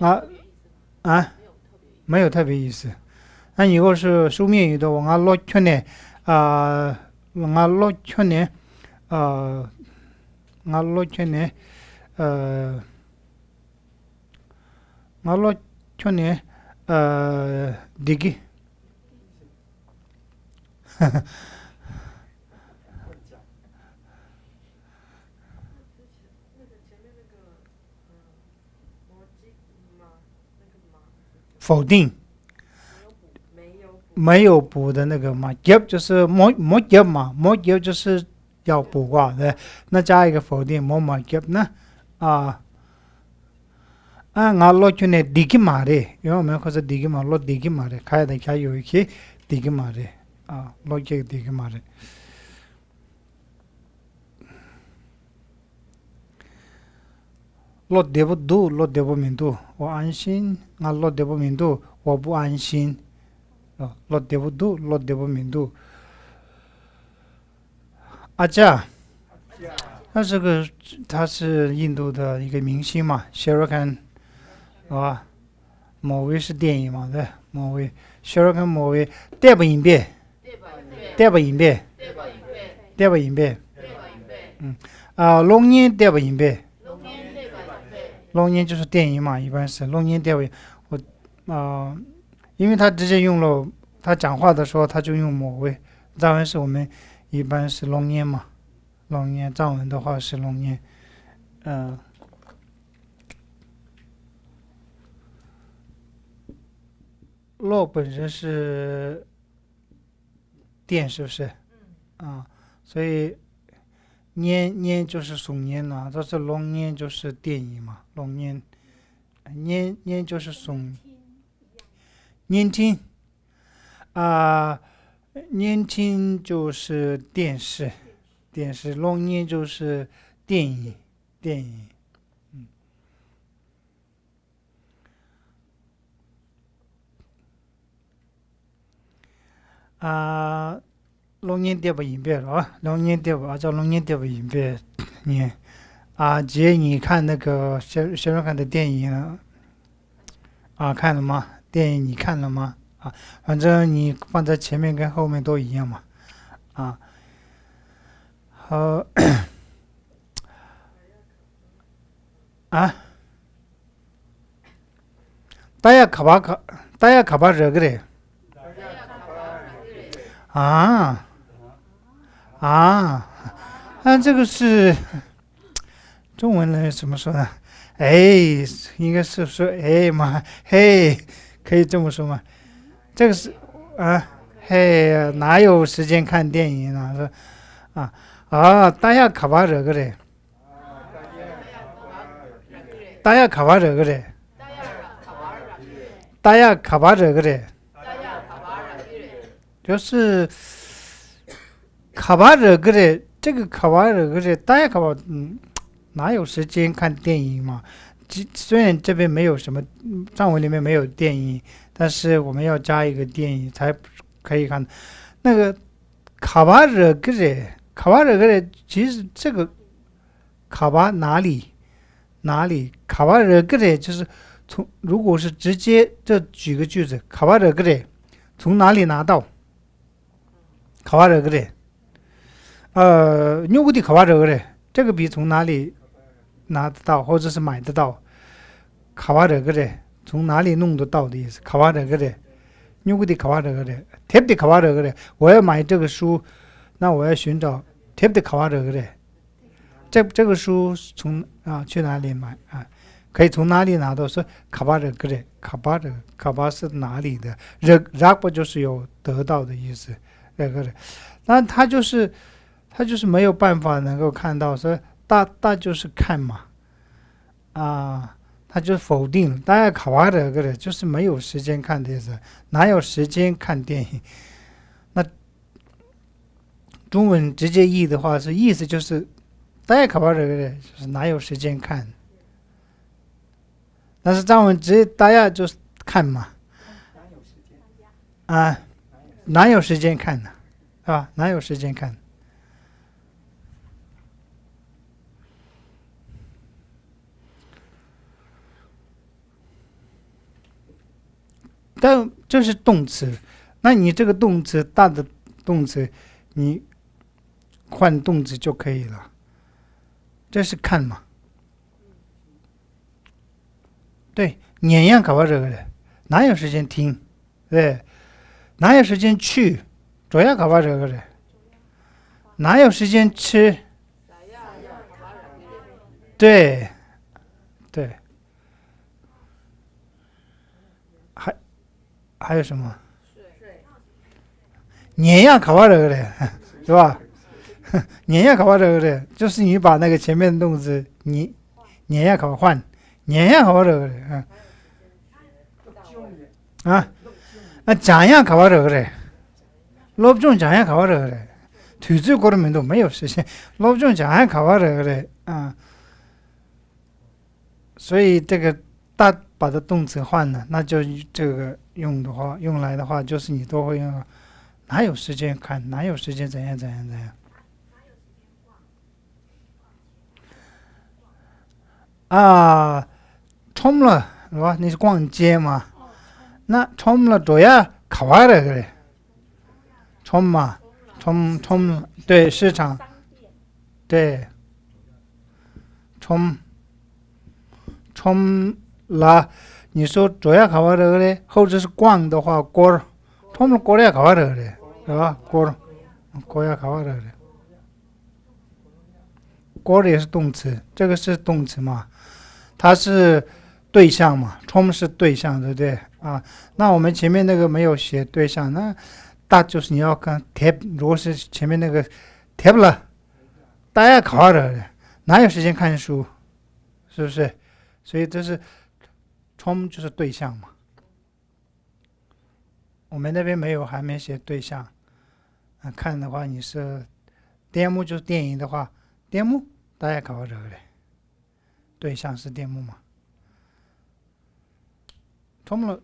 啊啊，没有特别意思。那如果是书面语的，我落去呢，我落去呢，呃，我落去呢，呃，我落去呢，这个否定没有补的那个嘛，gap 就是没 gap 嘛，没 gap 就是要补啊，对，那加一个否定，没 gap 呢，啊。我落去呢，地基嘛的，因为我们可是地基嘛，落地基嘛的，开的开有一些地基嘛的，落这个地基嘛的。落地不住，落地不明度，我安心；我落地不明度，我不安心。落地不住，落地不明度。阿加，他这个他是印度的一个明星嘛，Shah Rukh Khan，啊，某位是电影嘛，对，某位 Shah Rukh Khan 某位电不影片，电不影片，电不影片，龙年电不影片，龙年就是电影嘛，一般是龙年电不，我因为他直接用了，他讲话的时候他就用某位，藏文是我们一般是龙年嘛，龙年藏文的话是龙年，洛本身是电，是不是？所以年就是松年了，这是龙年就是电影嘛，龙年年就是松年轻啊、年轻就是电视，电视龙年就是电影，电影啊。龙年跌不影别了啊，龙年跌不叫龙年跌不影别你姐，你看那个学生看的电影了看了吗？电影你看了吗？反正你放在前面跟后面都一样嘛啊。好啊，大家可把可大家可把这个的啊啊，这个是中文人怎么说呢？哎，应该是说哎嘛，嘿，可以这么说吗？这个是啊，嘿，哪有时间看电影呢？是大家可把这个的，大家可把这个的，大家可把这个的，就是可把这个的，这个可把这个的，大家可把哪有时间看电影嘛？虽然这边没有什么藏文里面没有电影，但是我们要加一个电影才可以看。那个卡巴热格热，卡巴热格热，其实这个卡巴哪里卡巴热格热就是如果是直接这举个句子，卡巴热格热从哪里拿到？卡巴热格热，牛古的卡巴热格热，这个笔从哪里拿得到，或者是买得到？卡巴热格热从哪里弄得到的意思？卡巴热格热，牛古的卡巴热格热，贴的卡巴热格热，我要买这个书，那我要寻找贴的卡巴热格热。这个书从去哪里买可以从哪里拿到？是卡巴热格热，卡巴是哪里的？热不就是有得到的意思？热格热，那他就是没有办法能够看到，所以大就是看嘛他就否定了。大家卡巴热格热就是没有时间看电视，哪有时间看电影？那中文直接译的话是意思就是。大家卡巴热格热就是哪有时间看？但是藏文直接大家就是看嘛，哪有时间看呢？哪有时间看？但这是动词，那你这个动词大的动词，你换动词就可以了。这是看嘛？对，年样搞不这个的，哪有时间听？对，哪有时间去？主要搞不这个的，哪有时间吃？对，对，还有什么？年样搞不这个的，是吧？年样搞不这个的，就是你把那个前面的动词年样搞换，年样搞这个的，讲样搞这个的，老不中讲样搞这个的，腿最高的门都没有实现，老不中讲样搞这个的，所以这个大把的动词换了，那就这个用来的话，就是你都会用，哪有时间看，哪有时间怎样怎样怎样。冲了是吧？你是逛街嘛？那冲了都要考完了个冲嘛，冲，对，市场，对，冲了。你说主要考完这个嘞，或者是逛的话，过冲了过了要考完这个嘞，是吧？过要考完这个嘞，过了也是动词，这个是动词嘛？它是对象嘛，冲是对象，对不对啊？那我们前面那个没有写对象，那大就是你要看贴，如果是前面那个贴不了，大家考着哪有时间看书，是不是？所以这是冲就是对象嘛。我们那边没有，还没写对象。看的话你是电幕就是电影的话，电幕大家考着嘞。对象是电幕嘛？冲了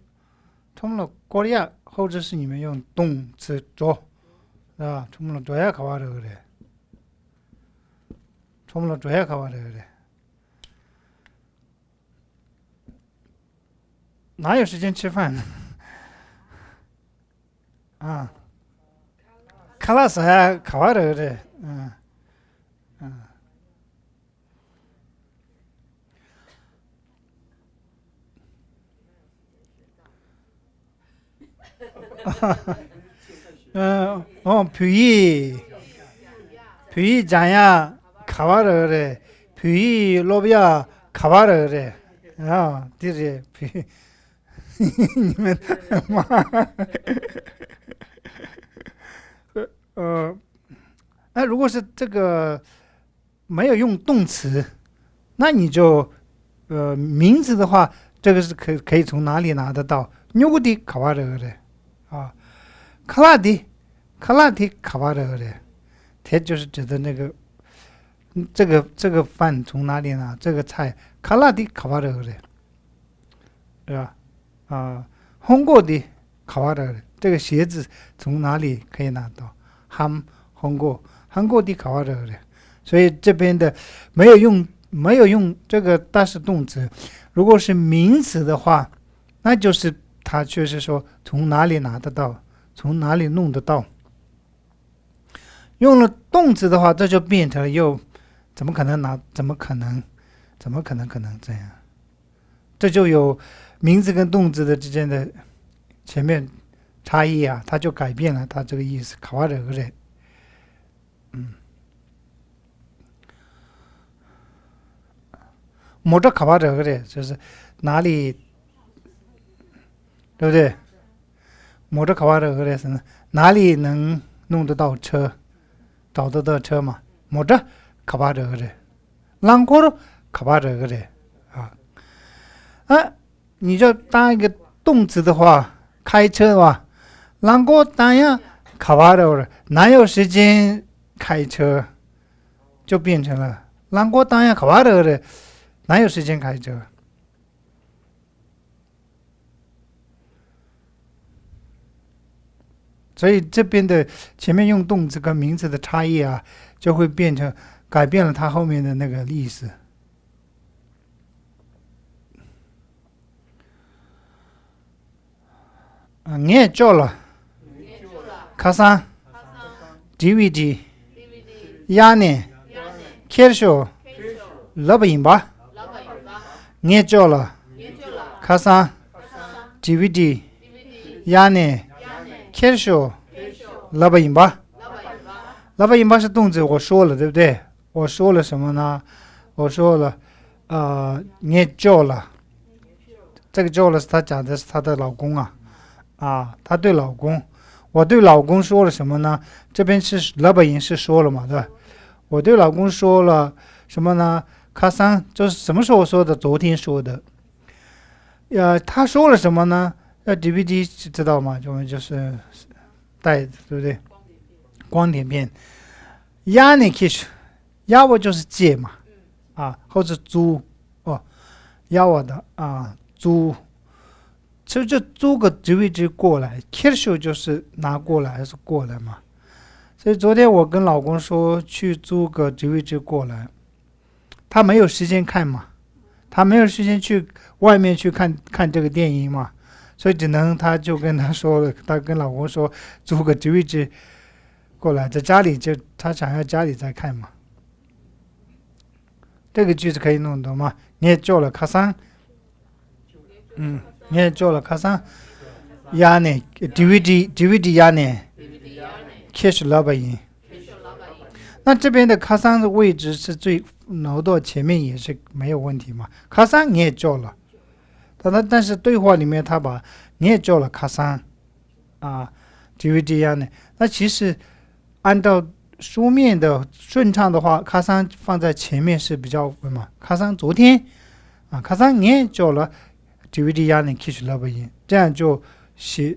过了或者是你们用动词做，是吧？冲了多要考这个的，冲了多要考这个的，哪有时间吃饭呢？卡拉斯还考这个的，皮衣讲呀，考这个的，皮衣罗比亚考这个的，弟弟皮，你们妈，那如果是这个没有用动词，那你就名词的话，这个是可以从哪里拿得到？牛的考这个的啊，卡拉的考这个的，它就是指的那个这个饭从哪里拿？这个菜卡拉的考这个的，对吧？红过的考这个的，这个鞋子从哪里可以拿到？红过的考这个的，所以这边的没有用这个大式动词。如果是名词的话，那就是它确实说从哪里拿得到，从哪里弄得到。用了动词的话，这就变成了又怎么可能这样？这就有名词跟动词的之间的前面差异啊，它就改变了它这个意思。考完这个人，摸着考完这个人就是哪里，对不对？摸着考完这个人是哪里能弄得到车？找得到车嘛？摸着考完这个人，啷过了考完这个人你就当一个动词的话，开车的话，啷过当呀考完这个人，哪有时间开车？就变成了啷过当呀考完这个人，哪有时间开车？所以这边的前面用动词跟名词的差异啊，就会变成改变了它后面的那个意思。nghe cho là khá sang DVD ya nè khéo show lỡ bình ba nghe cho là khá sang DVD ya nè khéo show lỡ bình ba lỡ bình ba 是动词，我说了对不对？我说了什么呢？我说了nghe cho là这个 cho là 是他讲的是他的老公他对老公，我对老公说了什么呢？这边是老板音是说了嘛，对吧？我对老公说了什么呢？卡桑就是什么时候说的？昨天说的。他说了什么呢？DVD 知道吗？就是带，对不对？光碟片。压呢 kiss， 压我就是借嘛，或者租压我的租。其实就租个 DVD 过来 ，kiss 就是拿过来还是过来嘛。所以昨天我跟老公说去租个 DVD 过来，他没有时间看嘛，他没有时间去外面去看这个电影嘛，所以他就跟他说了，他跟老公说租个 DVD 过来，在家里就他想要家里再看嘛。这个句子可以弄懂吗？你也做了卡桑，你也做了卡桑，压呢 DVD 压呢 ，cash 老板音。那这边的卡桑的位置是最挪到前面也是没有问题嘛？卡桑你也做了，但是对话里面他把你也做了卡桑DVD 压呢，那其实按照书面的顺畅的话，卡桑放在前面是比较稳嘛。卡桑昨天卡桑你也做了 DVD 压呢 ，cash 老板音，这样就写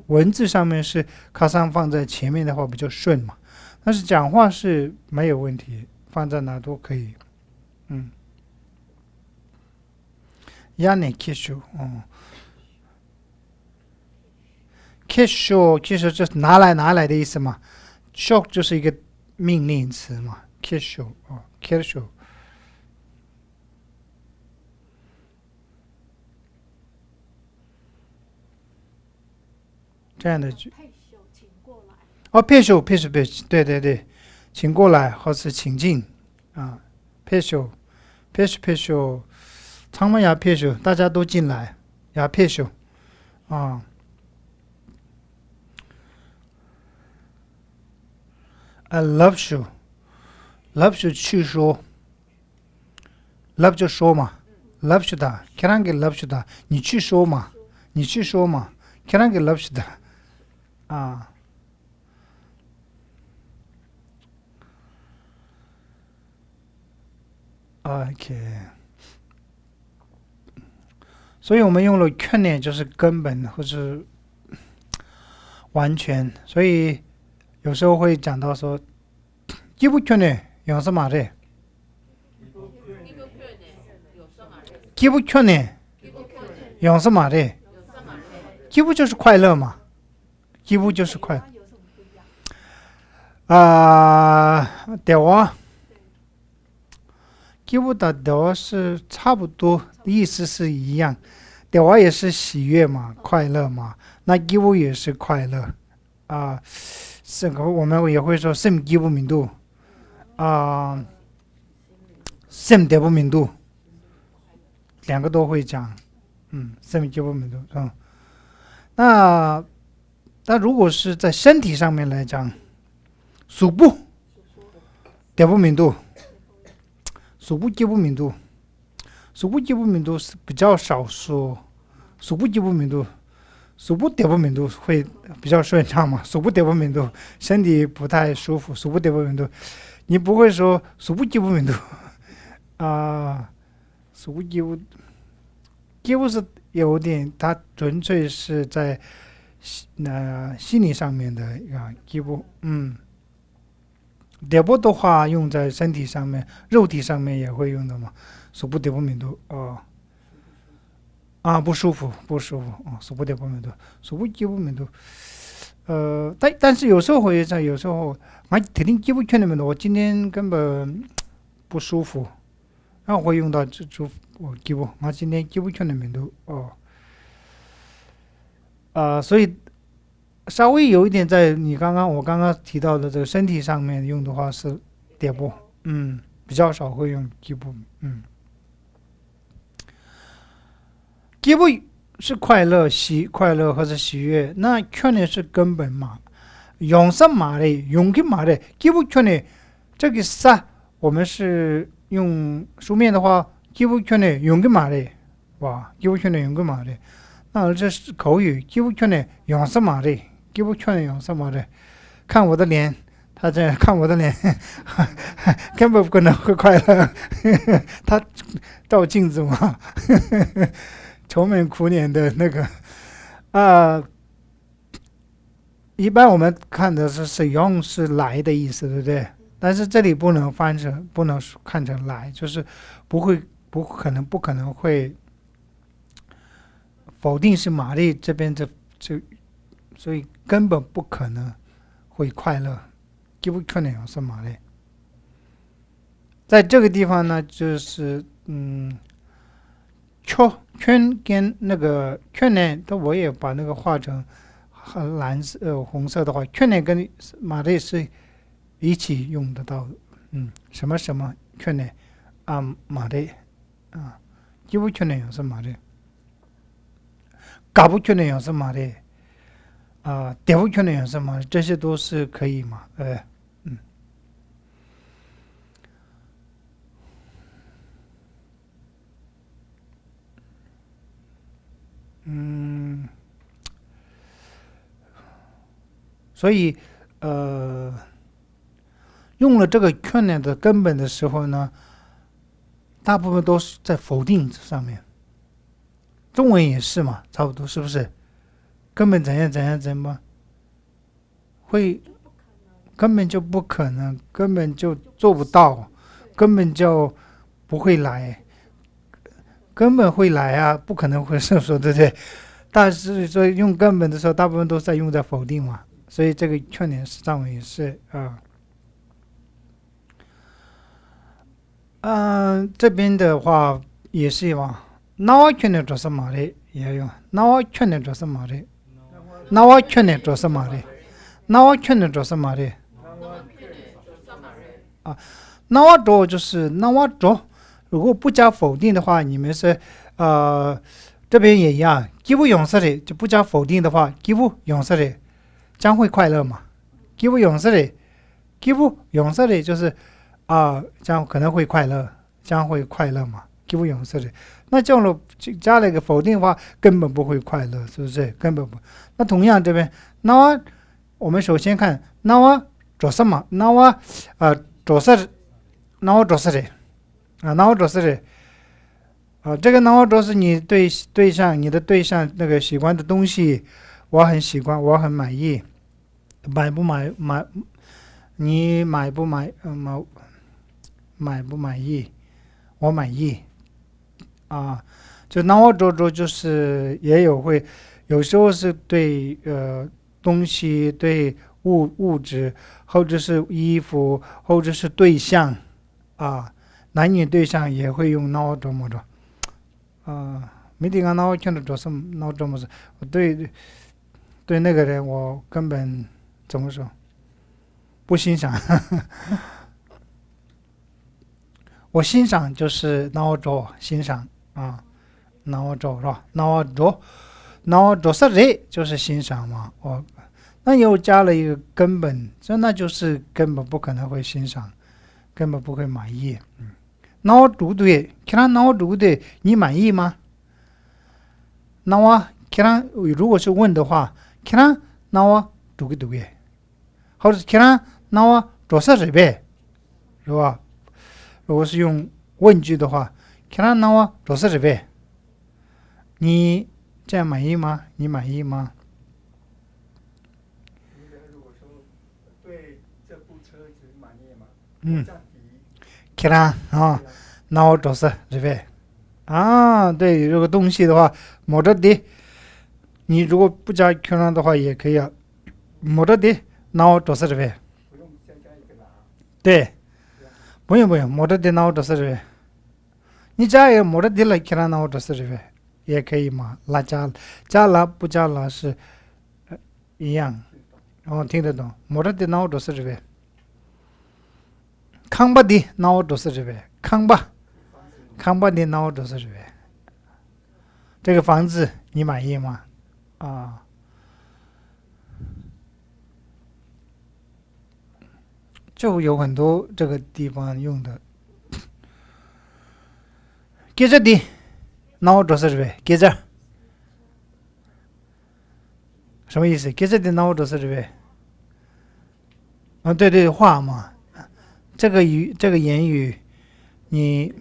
文字上面是卡桑放在前面的话比较顺嘛。但是讲话是没有问题，放在哪都可以。压呢 cash cash 就是拿来的意思嘛。show 就是一个命令词嘛 ，cash cash。这样的句配手，对，请过来或是请进配手，长门牙配手，大家都进来牙配手I love you 去说 ，love 就说嘛 ，love you 的，可能给 love you 的，你去说嘛，可能给 love you 的OK， 所以我们用了劝念就是根本或是完全，所以有时候会讲到说，基不劝念有什么的？基不劝念有什么的？基不就是快乐嘛？基不就是快乐基不的是差不多，意思是一样。德也是喜悦嘛，快乐嘛。那基不也是快乐我们也会说sem基不明度sem 德不明度，两个都会讲sem 基不明度那如果是在身体上面来讲，属部德不明度。属部基不明度是比较少说，属部基不明度，属部德不明度会比较顺畅嘛。属部德不明度，身体不太舒服，属部德不明度，你不会说属部基不明度属部基不是有点，它纯粹是在心理上面的基不德不的话用在身体上面，肉体上面也会用的嘛。属不德不明度不舒服属不德不明度，属不基不明度但是有时候会在，有时候我特定基不劝里面的，我今天根本不舒服，然后会用到基不我今天基不劝里面的所以稍微有一点在我刚刚提到的这个身体上面用的话是叠波，比较少会用基部，基部是快乐或者喜悦，那劝呢是根本嘛，永生嘛的，永根嘛的，基部劝呢这个是我们是用书面的话，基部劝呢永根嘛的，哇，基部劝呢永根嘛的，那这是口语，基部劝呢永生嘛的，基部劝呢永生嘛的，看我的脸。他这样看我的脸，根本不可能会快乐。他照镜子嘛，愁眉苦脸的那个一般我们看的是用是来的意思，对不对？但是这里不能看成来，就是不可能会否定是玛丽这边所以根本不可能会快乐。基不可能是玛丽，在这个地方呢，就是圈跟那个圈呢，我也把那个画成红色的话，圈呢跟玛丽是一起用得到的，什么什么圈呢玛丽基不圈呢是玛丽，嘎不圈呢是玛丽。点不圈呢是玛丽，这些都是可以嘛？所以用了这个劝呢的根本的时候呢，大部分都是在否定上面。中文也是嘛，差不多是不是？根本怎样会根本就不可能，根本就做不到，根本就不会来，根本会来啊，不可能会是说对不对？但是说用根本的时候，大部分都是在用在否定嘛，所以这个劝点上面也是这边的话也是嘛，那我劝点做什么的也用，那我劝点做什么的，那我劝点做什么的，那我劝点做什么的那我做就是那我做，如果不加否定的话，你们是这边也一样，基不勇士的就不加否定的话，基不勇士的将会快乐嘛？基不勇士的就是将可能会快乐，将会快乐嘛？基不勇士的，那这样了加了一个否定的话，根本不会快乐，是不是？根本不。那同样这边，那我们首先看，那我做什么？那我做事，那我做事的那我做事的。这个呢，都是你你的对象那个喜欢的东西，我很喜欢，我很满意，你买不买？买不满意？我满意就那我做就是也有时候是对东西，对物质，或者是衣服，或者是对象男女对象也会用那我做么着。没听那我劝的做什么？那这么说，我对那个人我根本怎么说不欣赏。我欣赏就是那我做欣赏那我做是吧？那我做是人就是欣赏嘛。那又加了一个根本，那就是根本不可能会欣赏，根本不会满意。那我读对，看那我读对，你满意吗？那我看如果是问的话，看那我读个读耶，或者看那我做啥子呗，是吧？如果是用问句的话，看那我做啥子呗，你这样满意吗？你满意吗？如果说对这部车子满意吗？看那我做啥子呗？对，这个东西的话，没得的，你如果不加 Q 的话也可以没得的，那我做啥子呗？不用先加一个哪？对，不用，没得的，那我做啥子呗？你加一个没得的了，Q 那我做啥子呗？也可以嘛，拉加拉不加拉是一样。听得懂。莫的脑都是这边，康巴的脑都是这边，康巴的脑都是这边。这个房子你满意吗？就有很多这个地方用的。接着的脑都是这边，接着什么意思？接着的脑都是这边。对，话嘛，这个言语，你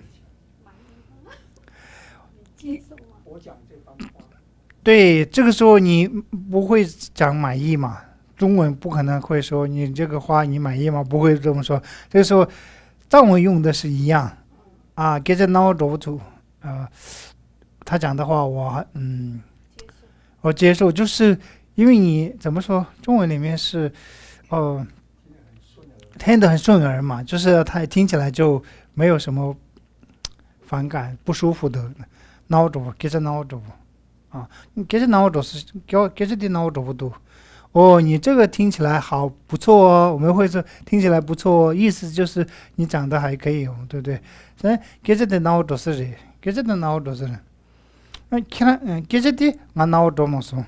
对这个时候你不会讲满意嘛？中文不可能会说你这个话你满意吗？不会这么说。这个时候藏文用的是一样给这脑找不出他讲的话我接受，就是因为你怎么说，中文里面是听得很顺耳嘛，就是它听起来就没有什么反感不舒服的脑着，给这脑着给这脑着是给这的脑着不多你这个听起来好不错我们会说听起来不错意思就是你讲的还可以对不对？给这的脑着是谁？给这的脑着是人。给这的俺脑着么说？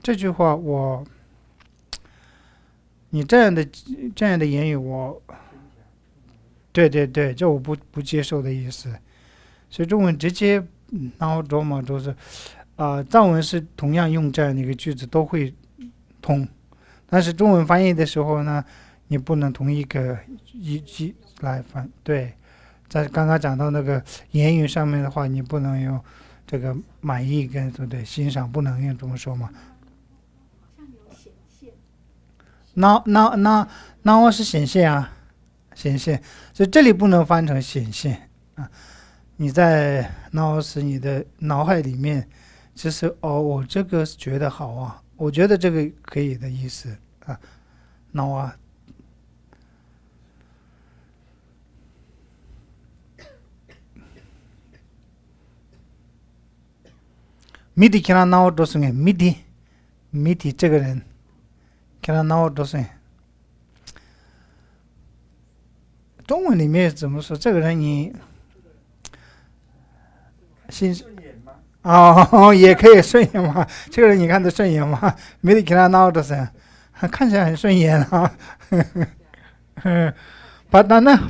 这句话你这样的言语对，这我不接受的意思。所以中文直接脑着嘛都是藏文是同样用这样的一个句子都会通，但是中文翻译的时候呢，你不能同一个一来翻。对，在刚刚讲到那个言语上面的话，你不能用这个满意跟对不对欣赏，不能用这么说嘛。那是显现显现，所以这里不能翻成显现你在你的脑海里面，其实我这个觉得好我觉得这个可以的意思脑米迪看他脑多少米迪这个人看他脑多少。中文里面怎么说？这个人你心也可以顺眼嘛。这个人你看得顺眼吗？没得给他闹的是，看起来很顺眼帕达呢，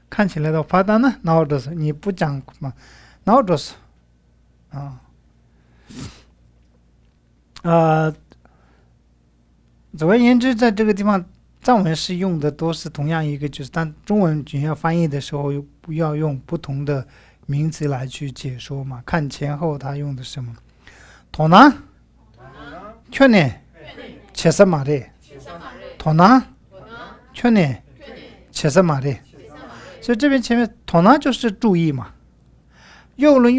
看起来的帕达呢，闹的是你不讲嘛，闹的是总而言之，在这个地方，藏文是用的都是同样一个句子，但中文你要翻译的时候，又不要用不同的名词来去解说嘛，看前后他用的什么。토나去年채서 말해 토나去年채서 말해，所以这边前面토나就是注意嘛，用了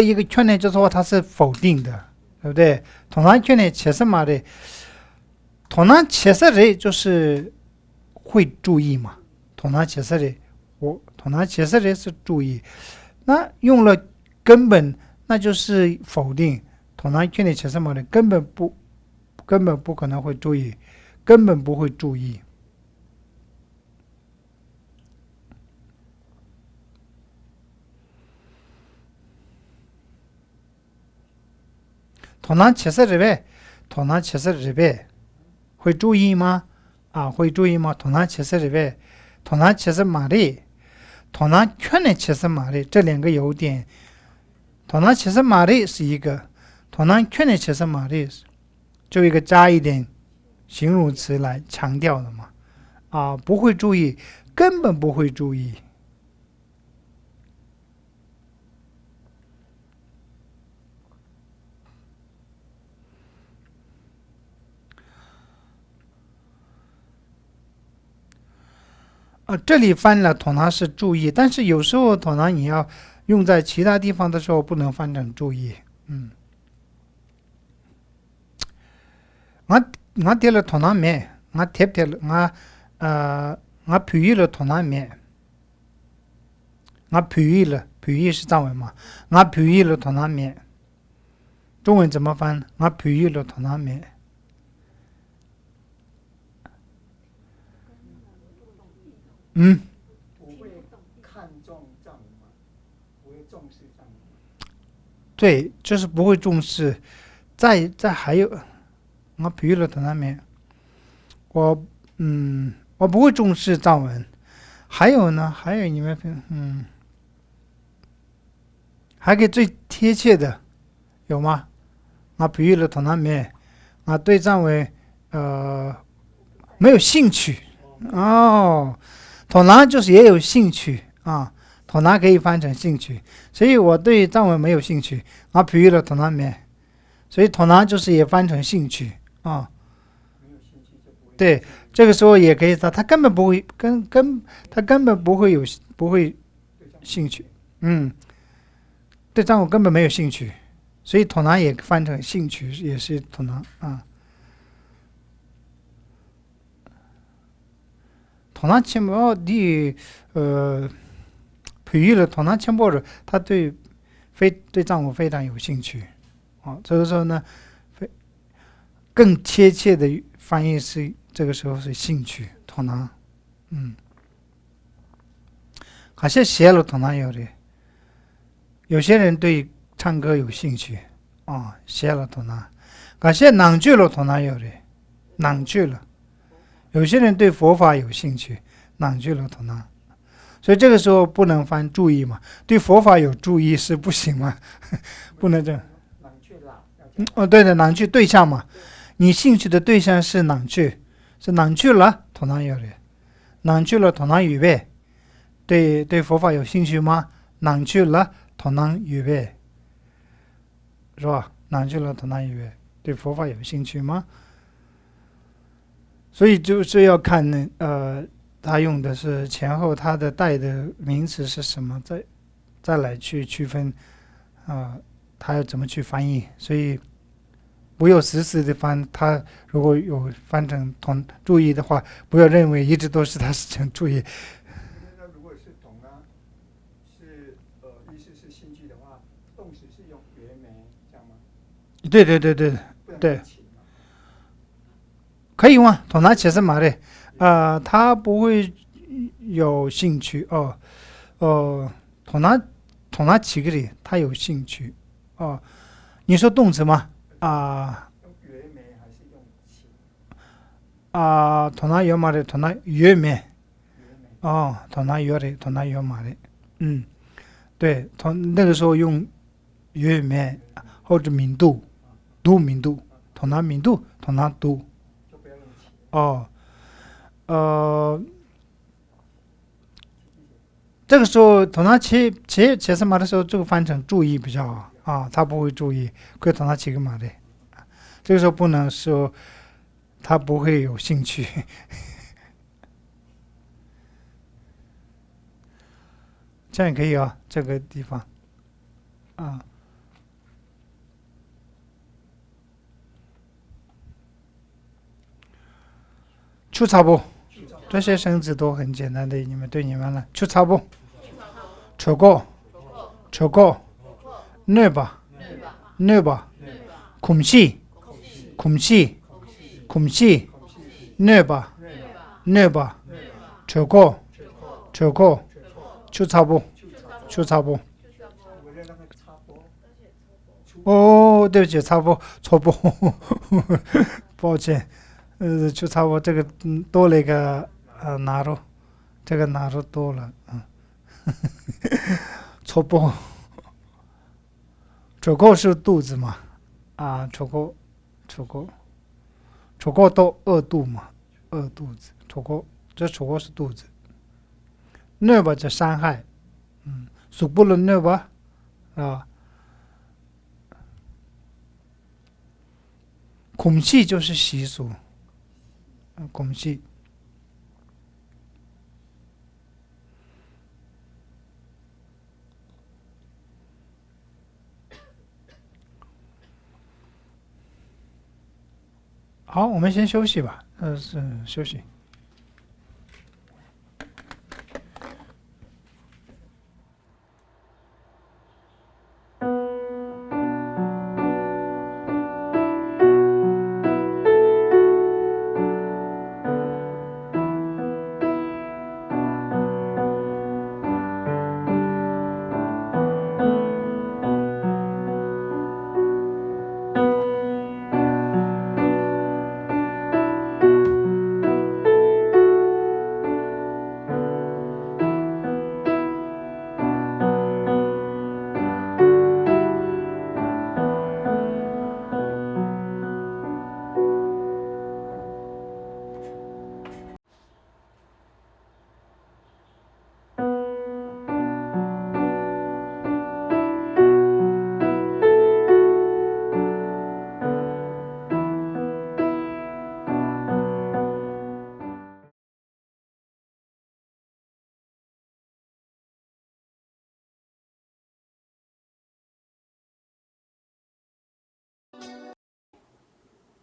一个去年，就是说它是否定的，对不对？토나去年채서 말해，토나 채서 래就是会注意嘛，토나 채서 래 토나 채서 래是注意。那用了根本，那就是否定。토나去年채서 말해根本不可能会注意，根本不会注意。토나 채서 래会注意吗？会注意吗？토나 채서 래 토나 채서 말해 토나去年채서 말해这两个有点。토나 채서 말해是一个，토나去年채서 말해就一个加一点形容词来强调的嘛。不会注意，根本不会注意。这里翻了토나是注意，但是有时候토나你要用在其他地方的时候，不能翻成注意。我贴了토나面，我贴了我표현了토나面，我培育了，培育是藏文嘛？我培育了头那面，中文怎么翻？我培育了头那面。不会看重藏文吗？不会重视藏文。对，就是不会重视。再还有，我培育了头那面，我不会重视藏文。还有呢，还有你们还给最贴切的有吗？我培育了头那面，我对藏文没有兴趣。哦，头南就是也有兴趣啊，头南可以翻成兴趣，所以我对藏文没有兴趣，我培育了头南面，所以头南就是也翻成兴趣啊。对，这个时候也可以他根本不会他根本不会兴趣，对藏文根本没有兴趣，所以头南也翻成兴趣，也是头南啊。头南钱包的培育了头南钱包的，他对藏文非常有兴趣啊。这个时候呢，更贴切的翻译是这个时候是兴趣头南，还是写了头南有的，有些人对唱歌有兴趣啊，写了头南，感谢朗句了头南有的，朗句了。有些人对佛法有兴趣，朗句了头南，所以这个时候不能翻注意嘛，对佛法有注意是不行嘛，不能这样。对的，朗句对象嘛，你兴趣的对象是朗句，是朗句了头南有的，朗句了头南语呗，对佛法有兴趣吗？朗句了头南语呗，是吧？朗句了头南语呗，对佛法有兴趣吗？所以就是要看他用的是前后他的带的名词是什么，再来去区分他要怎么去翻译。所以不要死死的翻，他如果有翻成注意的话，不要认为一直都是他是成注意。那如果是同啊，是意思是兴趣的话，动词是用原没这样吗？对，可以用啊，同他其实嘛的，他不会有兴趣同他起个的，他有兴趣哦。你说动词吗？用原没还是用情？同他有嘛的，同他约没同他约的，同他约嘛的，对，那个时候用约没或者明度，明度，同他明度，同他读。这个时候同他切什么的时候，这个翻成注意比较好啊，他不会注意，可以同他起个嘛的，这个时候不能说他不会有兴趣。这样可以啊，这个地方出差不，这些生字都很简单的，对你们了。出差不，出过，那吧，空气，那吧，出过，出差不。哦，对不起，错不，抱歉，就差不这个多了一个纳入，这个纳入多了，错不，出口是肚子嘛，出口都饿肚嘛，饿肚子，出口是肚子，那吧就伤害，属不了那吧，啊。空气就是习俗，空气。好，我们先休息吧，休息。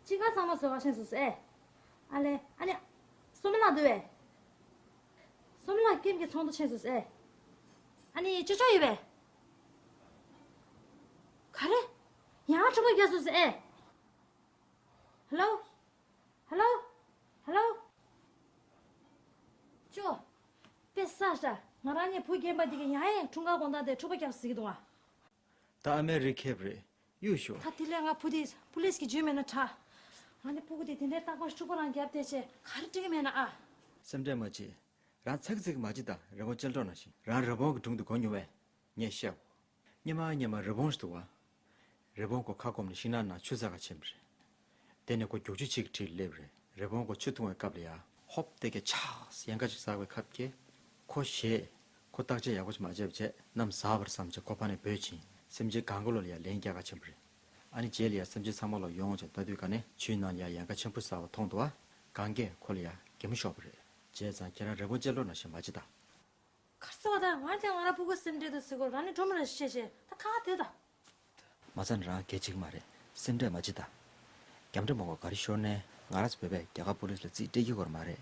지가 잠아서 가신수 에. 아니 소문나도 왜? 소문나 게임게 손도 쳤어 에. 아니 저쪽이 왜? 그래? 야 저거 계속 에. Hello? 저 뱃사자 나랑이 보게 받이게 야에 중간 건다데 초밖에 없으기도 와. 다 아메리케브레 유쇼 다 딜량아 폴리스기 주면은 차. 아니 보고도 된데 딱고 슈퍼란 게 앞대체 가르치기면 아. 샘데마지 란 착색 맞이다 라고 절도나시 란 러봉 중도 건요에 녀셔 녀마 러봉스도와 러봉고 카콤니 신나나 추사가 쳔브레 데네고 교주직 틸레브레 러봉고 추통에 갑리야 홉되게 차스 양가지 사고 갑게 코시에 코딱지 야고지 맞아브제 남 사버 삼제 코판에 베치 샘제 강골로리아 랭갸가 쳔브레 아니 제리아 샘제 사몰로 용어제 다뒤간에 주인난야 양가 쳔푸 사고 통도와 강게 콜리아 gem쇼브레 제자 계란 러봉젤로나시 맞이다 가서다 완전 알아보고 쓴데도 쓰고 나는 좀만 시시 다 가대다. 마산라 개직 말에 샘데 맞이다 겸도 먹어 가리쇼네 알아서 베베 야가 보리스 찌대기 걸 말해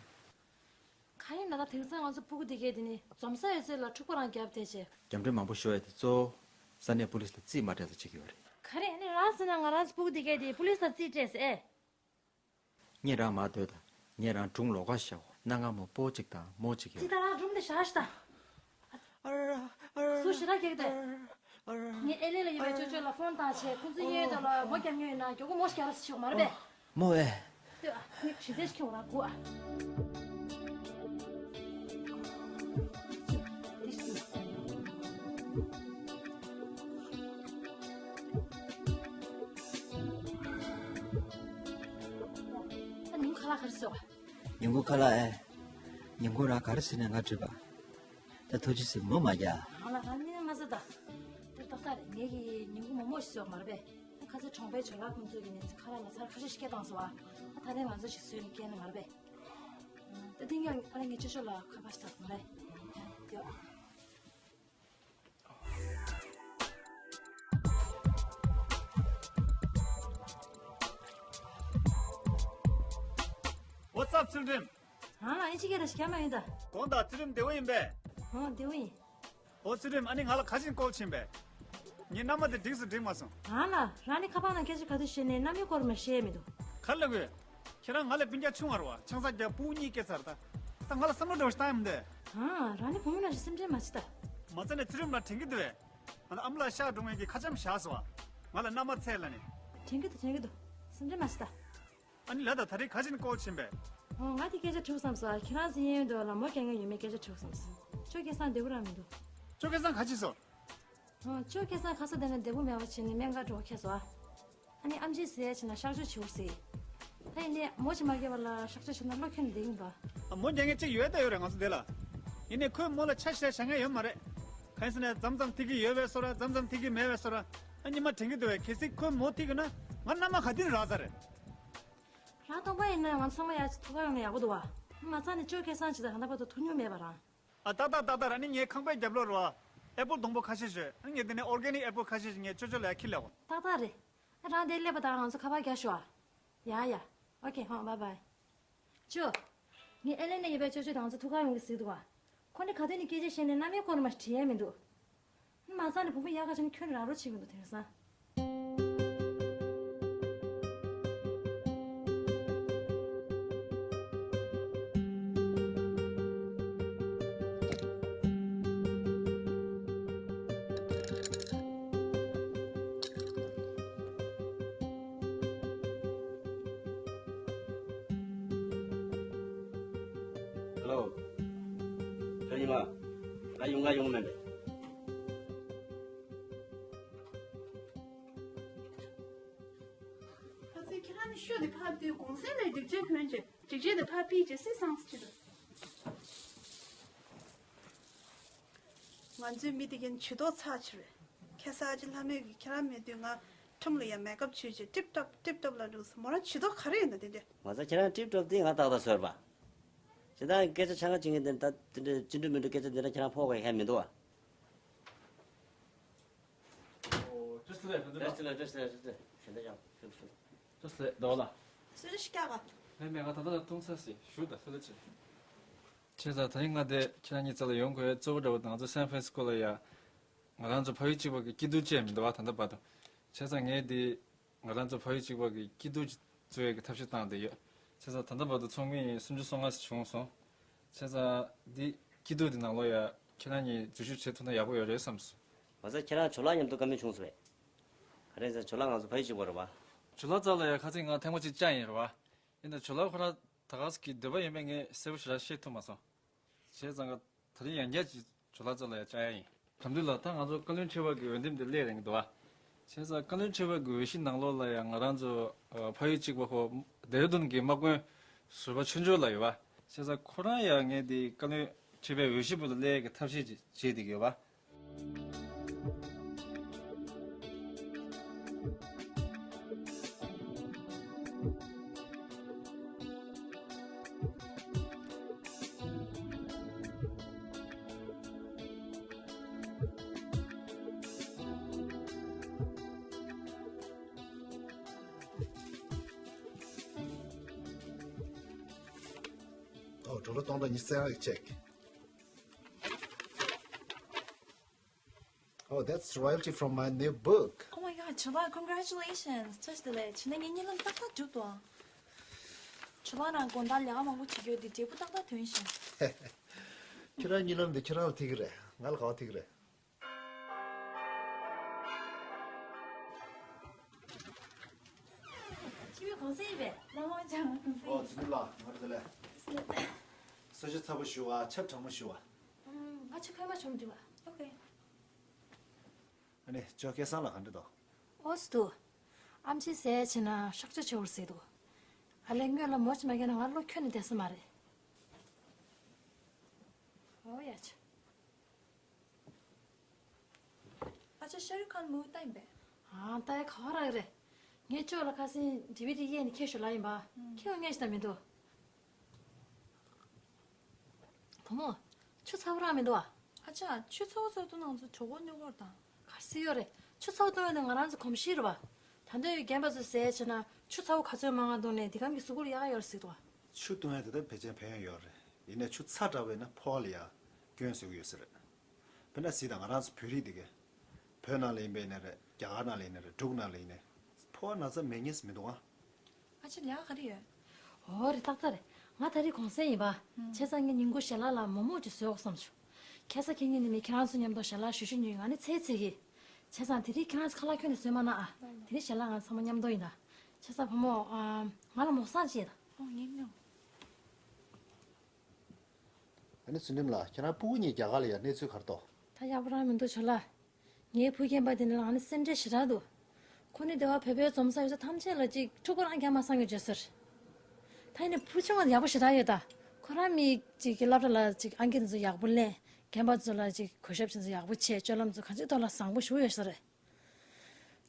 가인 나다 등산 와서 보고 되게 되니 점사에서 축구랑 게 앞대체. 겸도 망보 쇼에 저 산에 보리스 찌 말해서 지기오래 그래 네 라스랑 알아서 보고 되게 돼 폴리스 찌제스 에. 녀라 마도다 녀라 중로가 샤고 나가 뭐 보직다 모직이 지다라 좀더 샤시다. 소시라 게데. 니 엘레레 이베 저저라 폰다체 군지예더라 뭐겸요나 요거 뭐 시켜서 치고 말베. 뭐해 네. 니 시대 시켜오라고. 님 칼라 가르쳐. 영국 칼라에 영국라 가르치는 가 줘봐 다 도지스 뭐 말이야 하나 아니는 맞다. 뜻답다래 얘기 님고 뭐 멋있어 말베. 가서 정배 전화 군적이네 칼라나 살 가시 시켜 당서 와. 다들 완전 식수는 있게는 말베. 뜻인경 아니 게 주셔라 가바시다 말해. 요. What's up, children? 하나 인식이라 시켜만이다. 건다 children 대원인배. 대위. children 아니 hala 가진 꼴침배. 니 남한테 딩스 딩마서. 하나 라니 카바나 계속 가듯이네 남이 걸으면 시에미도. 칼라고. 걔랑 hala 빈자 충하러 와. 청사자 부니 있겠어다. 땅 hala 섬을 넣을 타임인데. 라니 보면 심지 맛있다. 맞네 children 나 튕기드래. 나 암라 샤 동에게 가장 샤스와. hala 남아 셀라니. 쟁기도 심지 맛있다. 아니 라다 다리 가진 꼴침배. 나디 계속 주삼서 키라지 예도라 뭐 경에 유매 계속 주삼서. 저기서 대구라미도. 저기서 같이 있어. 저기서 가서 되는 대구 매워치는 맹가 좋겠어. 아니 암지스에 지나 샤주 치우시. 근데 뭐지 말게 발라 샤주 치나 로켄 되인가. 뭔쟁이 찌 유에다 요랑 가서 되라. 이네 그 몰라 차시에 상해 연말에. 간선에 잠잠 티기 여베서라 잠잠 티기 매베서라. 아니 마 튕기도 왜 계속 그 못티거나 만나마 가디를 하자래. 라도 바이나 완성해야 투가용에 야고도 와. 마찬이 저기서 지다 하나부터 돈요 매봐라. 다다 아니 얘 캉바이 잡러러 와. 애플 동보 카시지. 아니 얘네 오르가닉 애플 카시지 얘 저절로 킬라고. 다다리. 라데레바다 한서 가봐 가셔. 야야. 오케이. 바이바이. 저. 니 엘레네 이베 저저 당서 투가용에 쓰도 와. 코네 가더니 계제시네 남이 거는 맛 디에면도. 마찬이 부부 야가 좀 켜를 알아 치고도 되겠어. Hello. 저기 마. 나 용가 용맨데. parce que là, je suis de pas de conseil, mais de Dieu que j'ai de papier, je sais sans style. 완전 미디긴 주도 차치래. 캐사질 하면 캐라면 되가 톰리야 메이크업 취지 팁톱라도스 뭐라 주도 가려는데. 맞아. 저랑 팁톱 띵 갔다 왔다 서봐. 제가 계속 장가 중에 다 진주면도 계속 내가 저랑 포가 해면도 와. just there. 됐어. 현대장. Just there. 넣어라. 随着是干个，내가 다들 동사시 슈다 그렇지. 제가 다행한데 지난이 저 연구에 저거 나도 샌프란시스코에야 나란저 파이치버기 기도제입니다. 왔다 봐도. 세상에디 나란저 파이치버기 기도주에 탑시다는데요. 제가 단다 봐도 총미 순주송아스 중소. 제가 네 기도디 나로야 지난이 주주 제토나 야고 열에 삼수. 맞아, 걔랑 졸라님도 가면 중수해. 그래서 졸라 가서 파이치 보러 봐. 줄라자라야 가진가 태모지 짠이로 와. 근데 줄라코라 다가스키 더바 예명에 세부시라 시토마서. 세상가 다리 연계지 줄라자라야 짜이. 감들라 땅 아주 끌린 체와기 원님들 레랭도 와. 세상 끌린 체와기 외신 나로라야 나란저 파이치고 내려두는 게 막고 수바 춘줄라요 와. 세상 코로나양에 디 끌린 집에 외시부를 내게 탑시지 제디게 와.除了当着你这样一 check. Oh, that's royalty from my new book. Oh my god, Chula, congratulations. Chasdele, chineng nilang takta jutwa. Chula na gonda lia ma wuchi gyo di jebu takta tuinshin. 키라 니놈데 키라 티그래. 날 가 티그래. 집에 건세이베. 나머장 어, 지금라. 말들래. 서지 타고 쉬와. 첩 정모 쉬와. 같이 가봐 좀 좋아. Okay. 아니, 저 계산을 한다도. 어스도 암치 세치나 샥저 쳐올세도. 알랭겨라 뭐지 마게나 알로 켜는 데서 말해. 오야치. 아저 셰르칸 무 타임베. 아, 따에 가라 그래. 네 쪽으로 가서 DVD 얘는 캐셔 라인 봐. 키우는 게 있다면도. 도모, 추사우라면도 와. 아자, 추서서도 나서 저건 요거다. 가시요래. 추사우도는 가라서 검시로 봐. 단도에 gem바스 세치나 추사우 가져망한 돈에 네가 미 수고리 야가 열수도 와. 추동해도 배제 배양이요. 이내 추사자베나 폴이야. 교연수고 요스래. 근데 시당 알아서 표리되게. 변할레베네레, 야가날레네레, 두그날레네. 포나서 매니스 미도가. 아저 랴 가리에. 어리 딱딱해. 나 다리 공세이 봐. 세상에 인구 샬라라 뭐뭐지 수yok 삼주. 계속 경님이 키란수님도 샬라 슈슈니 안에 체체기. 세상 들이 키란스 칼라kø는 세마나. 들이 샬라가 사모님도이다. 세상 보모 말을 못 산지다. 닝뇽. 아니 스님라, 걔나 부은이 야갈이야. 내수 가도. 다 야브라면도 샬라. 예 부겐 받는 안에 셈제 싫어도. 코니 대화 배배 점사에서 탐지를 지 초고랑 게마 상여 줬어. 타이네 부정은 야부 싫어야다. 코라미 지기 라라라 지 안견서 약불래. 게마들라 지 고샵진서 약부치 절람서 같이 돌아 상부 쇼여서.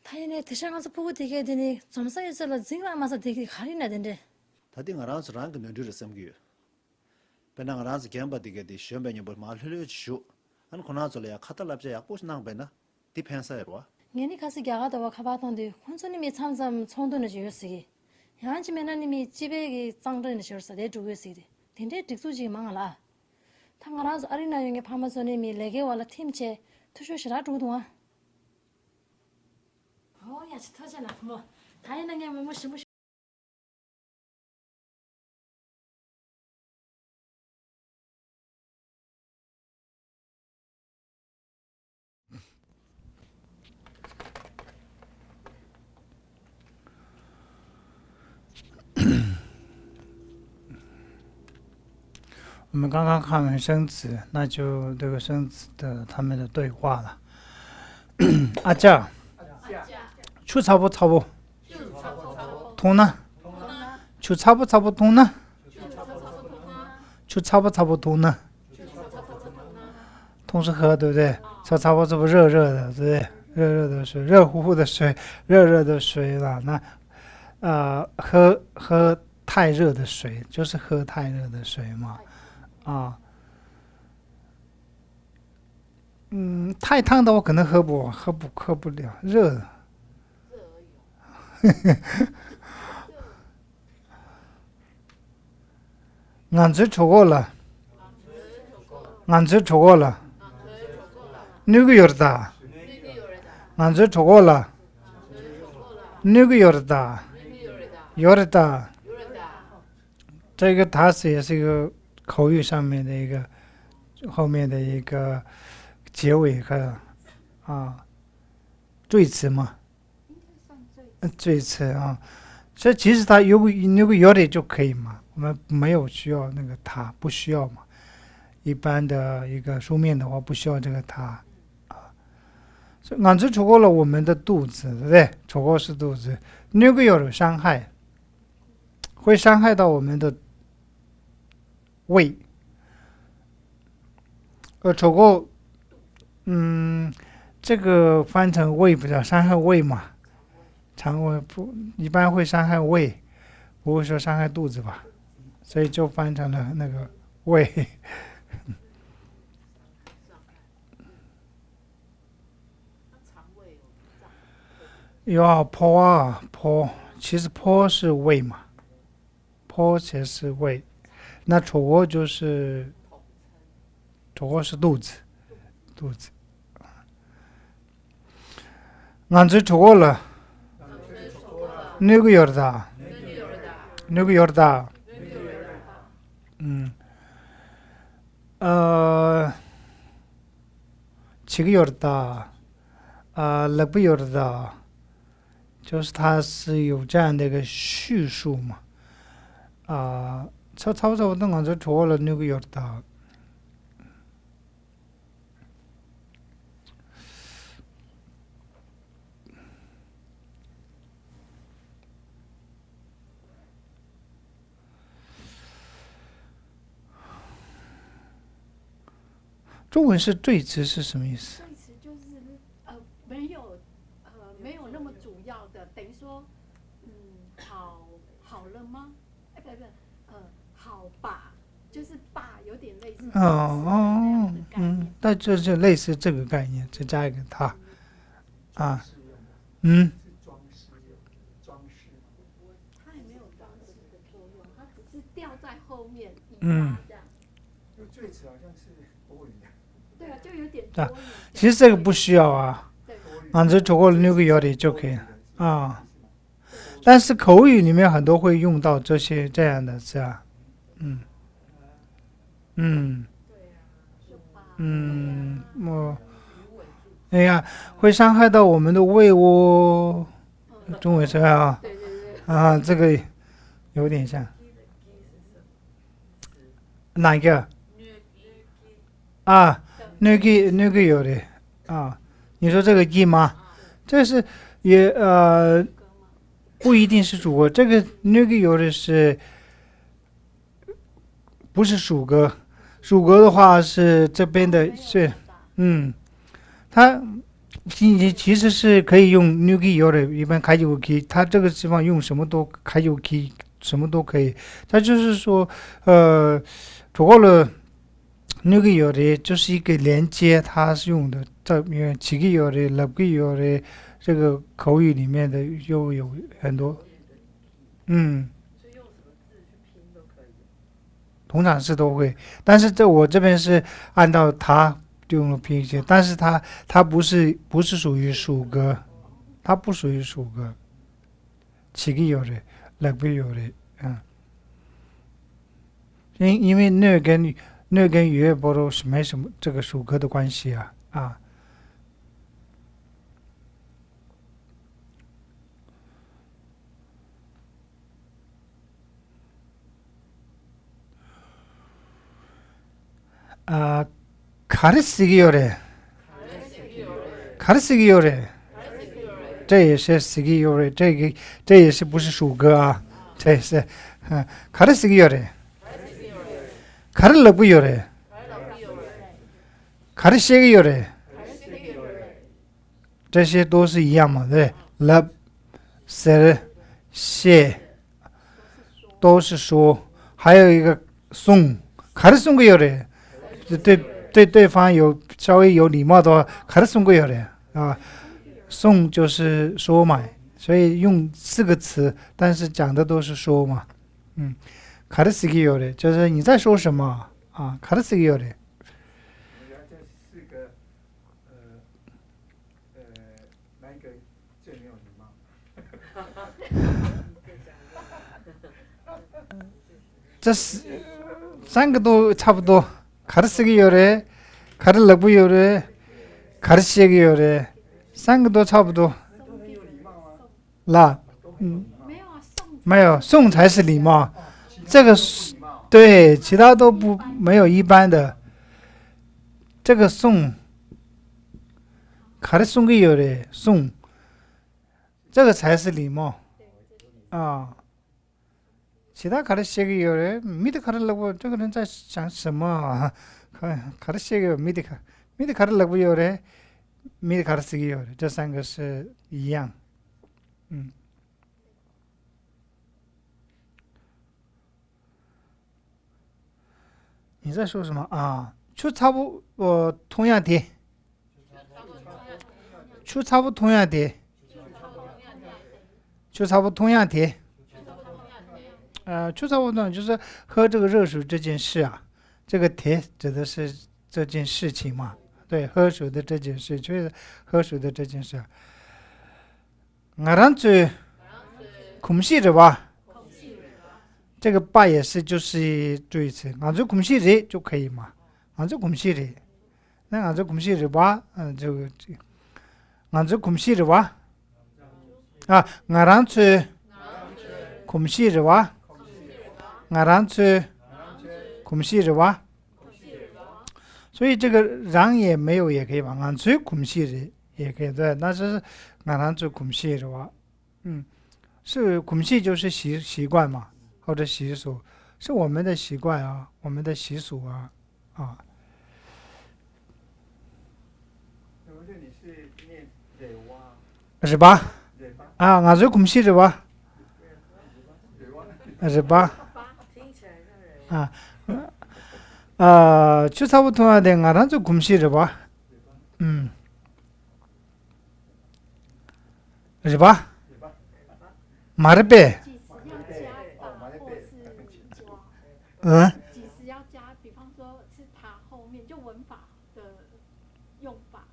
타이네 대상에서 보고 되게 되니 점사에서 징라마서 되게 가리나 된대. 다들 알아서 랑그 너들을 섬기요. 배낭 알아서 gem바디게 디 셴베니 볼 말흘려 주쇼. 안 코나절야 카탈랍제 약보스낭 배나. 디펜사에로. 얘네 가서 야가다와 가봤던데 혼수님이 참삼 총돈을 지었으기. 양지면님이 집에 짱전을 지었어 내 주였으기. 근데 득수지 망하라. 당가라서 아리나 용의 파마선님이 레게와라 팀체 투쇼시라 주도와. 야, 터잖아. 뭐 다이나게 뭐 심으我们刚刚看完生词，那就这个生词的他们的对话了。아짜，추차보 동나，추차보 동나，추차보 동나，同时喝，对不对？차보这不热热的，对不对？热热的水，热乎乎的水，热热的水了。那喝太热的水，就是喝太热的水嘛。啊，太烫的我可能喝不了，热的。俺子出过了，俺子出过了，那个有的，俺子出过了，那个有的，有的，这个它是也是一个口语上面的一个后面的一个结尾和缀词嘛，缀词啊，所以其实它有那个有的就可以嘛，我们没有需要那个它，不需要嘛。一般的一个书面的话不需要这个它所以俺子戳过了我们的肚子，对不对？戳过是肚子，那个有伤害，会伤害到我们的胃。戳过，这个翻成胃比较伤害胃嘛，肠胃不一般会伤害胃，不会说伤害肚子吧，所以就翻成了那个胃。要剖，其实剖是胃嘛，剖才是胃，那戳过就是戳过是肚子。俺子戳过了，那个有的，那个有的，七个有的，六个有的，就是它是有这样的一个叙述嘛，差不多俺子戳了那个有的。中文是缀词是什么意思？缀词就是没有那么主要的，等于说好了吗？不，好吧，就是吧，有点类似那就是类似这个概念，再加一个它它也没有装饰的作用，它只是吊在后面这样。缀词好像是多余的。对啊，就有点多余。其实这个不需要啊，俺子戳过了那个有的就可以了但是口语里面很多会用到这样的字啊，哎呀，会伤害到我们的胃窝，中文是这个有点像，哪一个？那个有的你说这个鸡吗？这是也不一定是主格，这个那个有的是不是属格？属格的话是这边的是它其实是可以用那个有的，一般开就可以，它这个地方用什么都开就可以，什么都可以。它就是说除了那个有的就是一个连接，它是用的这边七个有的、六个有的，这个口语里面的又有很多，通常是都会，但是我这边是按照它用了拼写，但是它不是属于属格，它不属于属格，七个有的、六个有的，因为那跟语言波动是没什么这个属格的关系卡的是个有的，这也是是个有的，这也是不是属格这也是卡的是个有的。卡的六个有的，卡的7个有的，这些都是一样嘛，对，六、7都是说，还有一个送，卡的送个有的，对方有稍微有礼貌的话，卡的送个有的送就是说嘛，所以用4个词，但是讲的都是说嘛，卡的斯基有的，就是你在说什么啊？卡的斯基有的。哪一个最没有礼貌？这三个都差不多。卡的斯基有的，卡的勒布有的，卡的谢个有的，三个都差不多。那没有啊，送没有送才是礼貌，这个是对，其他都不没有一般的。这个送，卡的送给有的送，这个才是礼貌啊。其他卡的写给有的，没得卡的勒布，这个人在想什么啊？卡的写给没得卡的勒布有的，没得卡的写给有的，这三个是一样。你在说什么啊？就差不同样的，就差不同样的，就差不同样的。就差不多就是喝这个热水这件事啊，这个铁指的是这件事情嘛，对，喝水的这件事，就是喝水的这件事。俺让最空气的吧，这个吧也是就是注意词，俺这空气的就可以嘛，俺这空气的，那俺这空气的吧，这个俺这空气的吧，啊，俺让最空气的吧。俺让去空气的吧，所以这个让也没有也可以吧，俺去空气的也可以对，但是俺让去空气的吧，是空气就是习惯嘛，或者习俗，是我们的习惯啊，我们的习俗啊。是吧？啊，俺去空气的吧，是吧？就差不多的，俺让就空气的吧，是吧？马的呗，几时要加把或是抓？几时要加？比方说是它后面就文法的用法。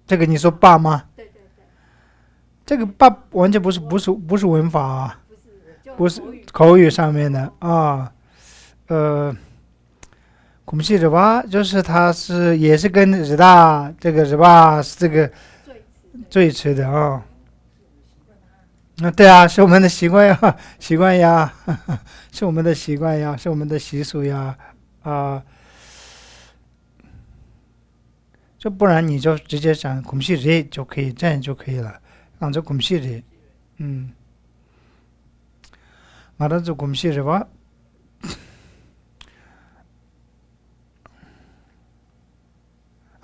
这个你说爸吗？对对对。这个爸完全不是文法啊，不是口语上面的啊。空气是吧？就是它是也是跟日大这个是吧？是这个最迟的啊。对啊，是我们的习惯呀，习惯呀，是我们的习惯呀，是我们的习俗呀，这不然你就直接讲空气热就可以，这样就可以了。按照空气热，按照空气热吧。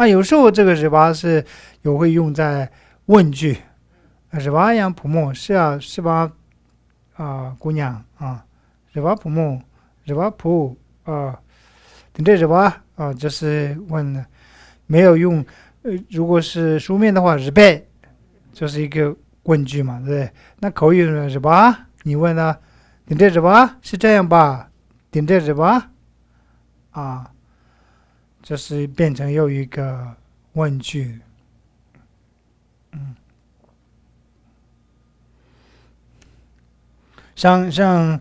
有时候这个是吧是有会用在问句，是吧？样普木是啊，是吧？姑娘啊，是吧？普木，是吧？普对是吧？就是问的，没有用。如果是书面的话，日背就是一个问句嘛，对不对？那口语呢是吧？你问他，对是吧？是这样吧？对是吧？就是变成又一个问句，像刚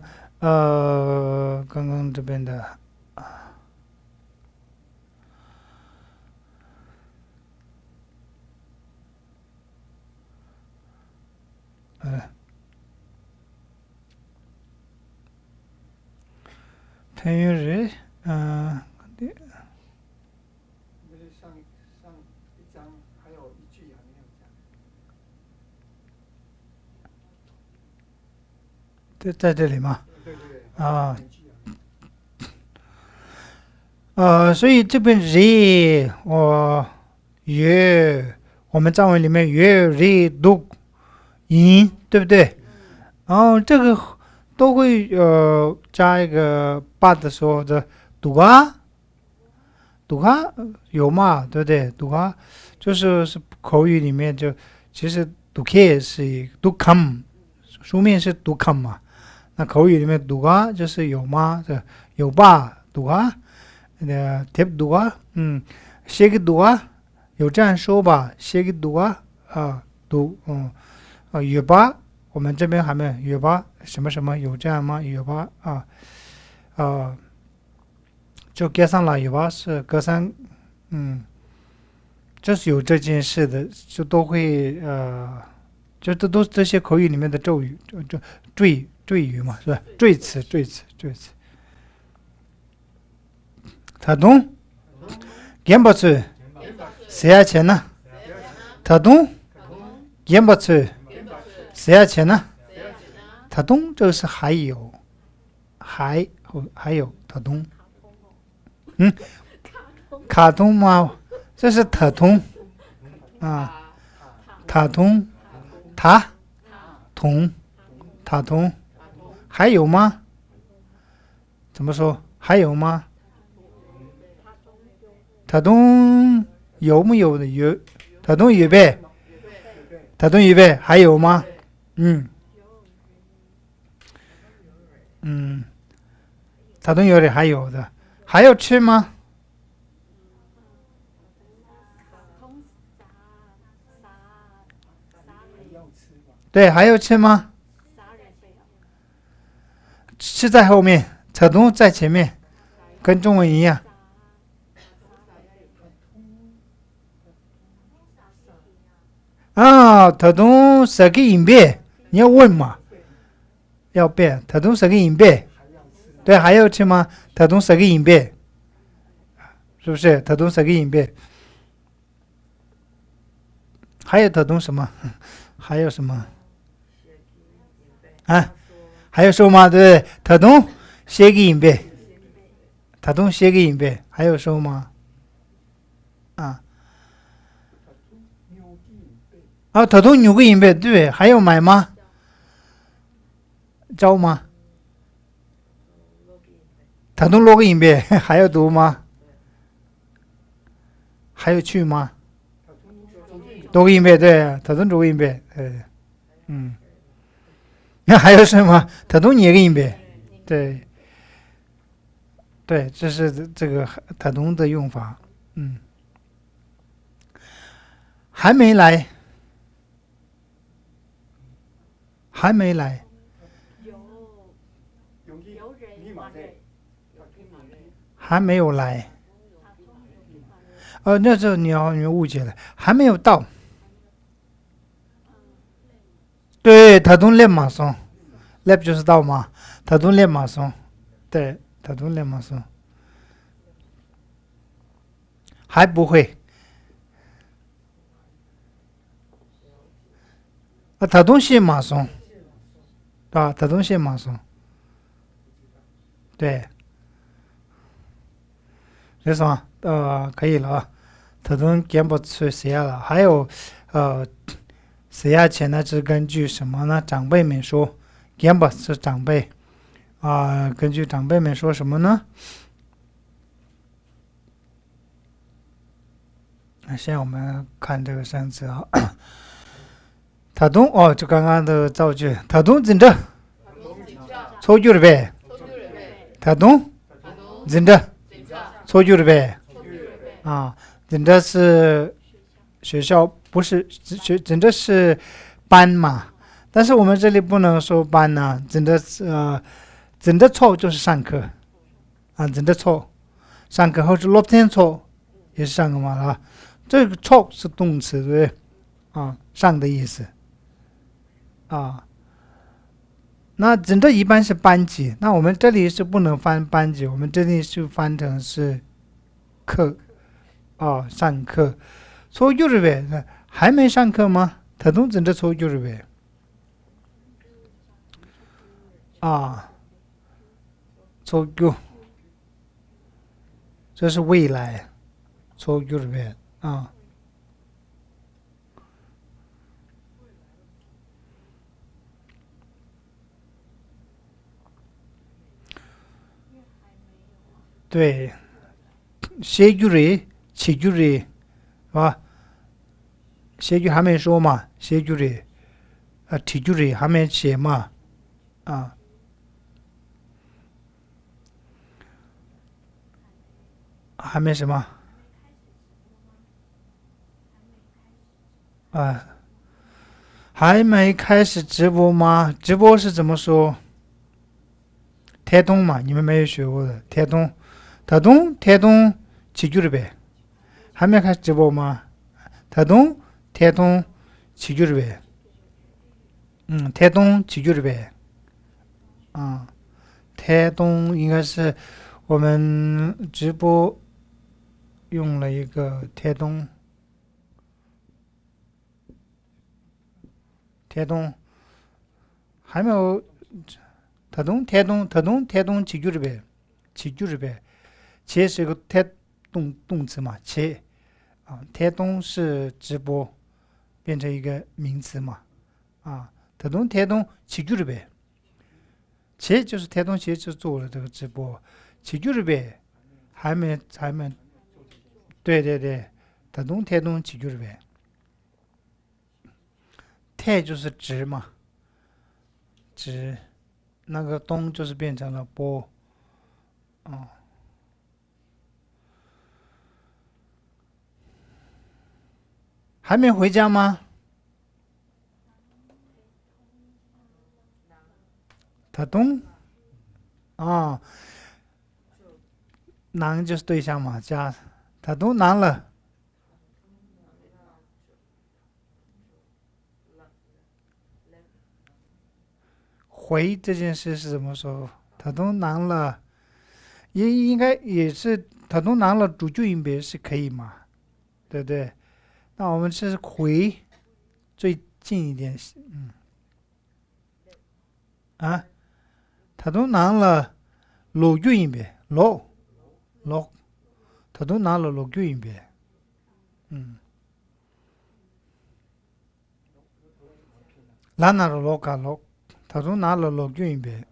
刚这边的，偏于日，在这里吗？所以这边日月，我们藏文里面月日读音，对不对？然后这个都会加一个把的时候的读啊有嘛，对不对？读啊就是口语里面就其实读 K 是读 come， 书面是读 come 嘛。那口语里面读啊就是有吗？有吧？读啊，贴读啊，写给读啊，有这样说吧？写给读啊，读，有吧？我们这边还没有有吧？什么什么有这样吗？有吧？就加上了有吧？是隔上，就是有这件事的，就都会就都这些口语里面的咒语，就赘语嘛，是吧？赘词。他懂？见不出？谁要钱呢？他懂？见不出？谁要钱呢？他懂就是还有，还有他懂。卡通吗？这是塔通啊，塔通，塔通，还有吗？怎么说？还有吗？塔通有没有的有？塔通预备，还有吗？塔通有的还有的，还要吃吗？对，还要吃吗？吃在后面，塔通在前面，跟中文一样。塔通是个硬币，你要问嘛？要背，塔通是个硬币。对，还要吃吗？塔通是个硬币，是不是？塔通是个硬币。还有塔通什么？还有什么？还有收吗？对不对？塔通写个硬币，还有收吗？塔通扭个硬币，对，还要买吗？招吗？塔通落个硬币，还要读吗？还有去吗？落个硬币，对，塔通落个硬币，那还有什么？塔通捏个硬币，对，这是这个塔通的用法，还没来。还没来，还没有来。那时候你误解了，还没有到。对，塔通练马松，那不就是到吗？塔通练马松，对，塔通练马松，还不会。塔通写马松。塔通写马松，对，这什么？可以了啊。塔通见不出谁了，还有谁呀？前呢是根据什么呢？长辈们说，见不是长辈根据长辈们说什么呢？现在我们看这个生词啊。塔通就刚刚的造句，塔通真的，错句了呗。塔通真的，错句了呗。真的是学校，不是真的是班嘛？但是我们这里不能说班呢，真的是真的错就是上课真的错，上课或者落天错也是上课嘛这个错是动词，对不对？上的意思。那真的一般是班级，那我们这里是不能翻班级，我们这里是翻成是课上课。错就是呗，还没上课吗？他都真的错就是呗。错就这是未来，错就是呗对，写句里起句里是吧？写句还没说嘛，写句里提句里还没写嘛还没什么啊？还没开始直播吗？直播是怎么说？台东嘛，你们没有学过的台东，台东几句了呗？还没开始直播吗？台东几句了呗？台东几句了呗？啊，台东应该是我们直播用了一个台东还没有台东几句了呗？几句了呗？切是一个台动词嘛？切啊，台东是直播变成一个名词嘛？啊，台东几句了呗？切就是台东就做了这个直播，几句了呗？还没，对，台东几句了呗？台就是直嘛，直，那个东就是变成了波，还没回家吗？台东，男就是对象嘛，家，台东男了。回这件事是怎么说？台东男了，应该也是台东男了，主句音别是可以嘛？对不对？那我们是回最近一点，台东男了，落句音别，落，台东男了落句音别，哪了落个落，台东男了落句音别，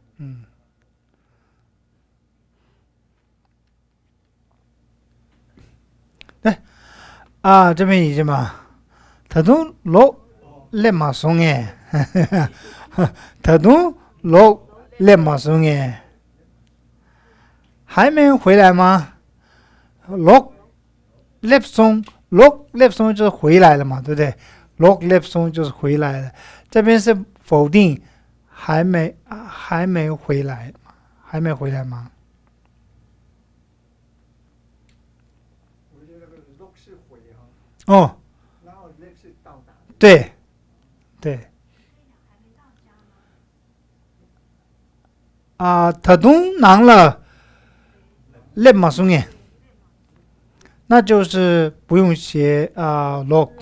这边已经嘛，台东落来马松哎，台东落来马松哎，还没回来吗？落来松就是回来了嘛，对不对？落来松就是回来了，这边是否定，还没回来，还没回来吗？哦，对，台东南了，来马松耶，那就是不用写落，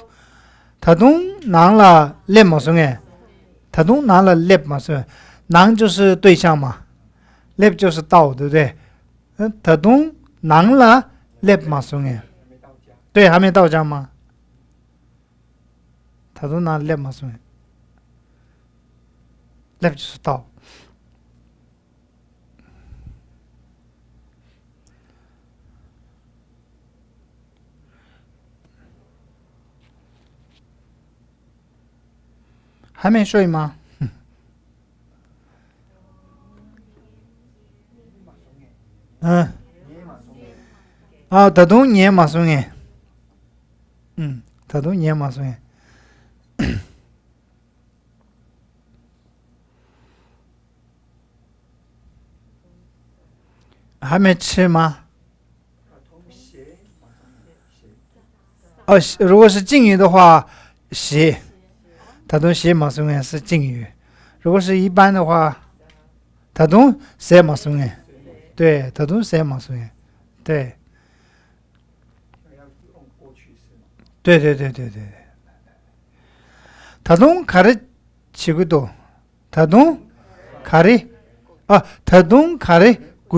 台东南了来马松耶，台东南了来马松，南就是对象嘛，来就是到，对不对？台东南了来马松耶，对，还没到家吗？台东南来马松耶，来就是到。还没睡吗？台东年马松耶，台东年马松耶，还没吃吗？如果是敬语的话，写。台东写马松耶是敬语，如果是一般的话，台东写马松耶，对，台东写马松耶，对，台东卡里七个多，台东卡里几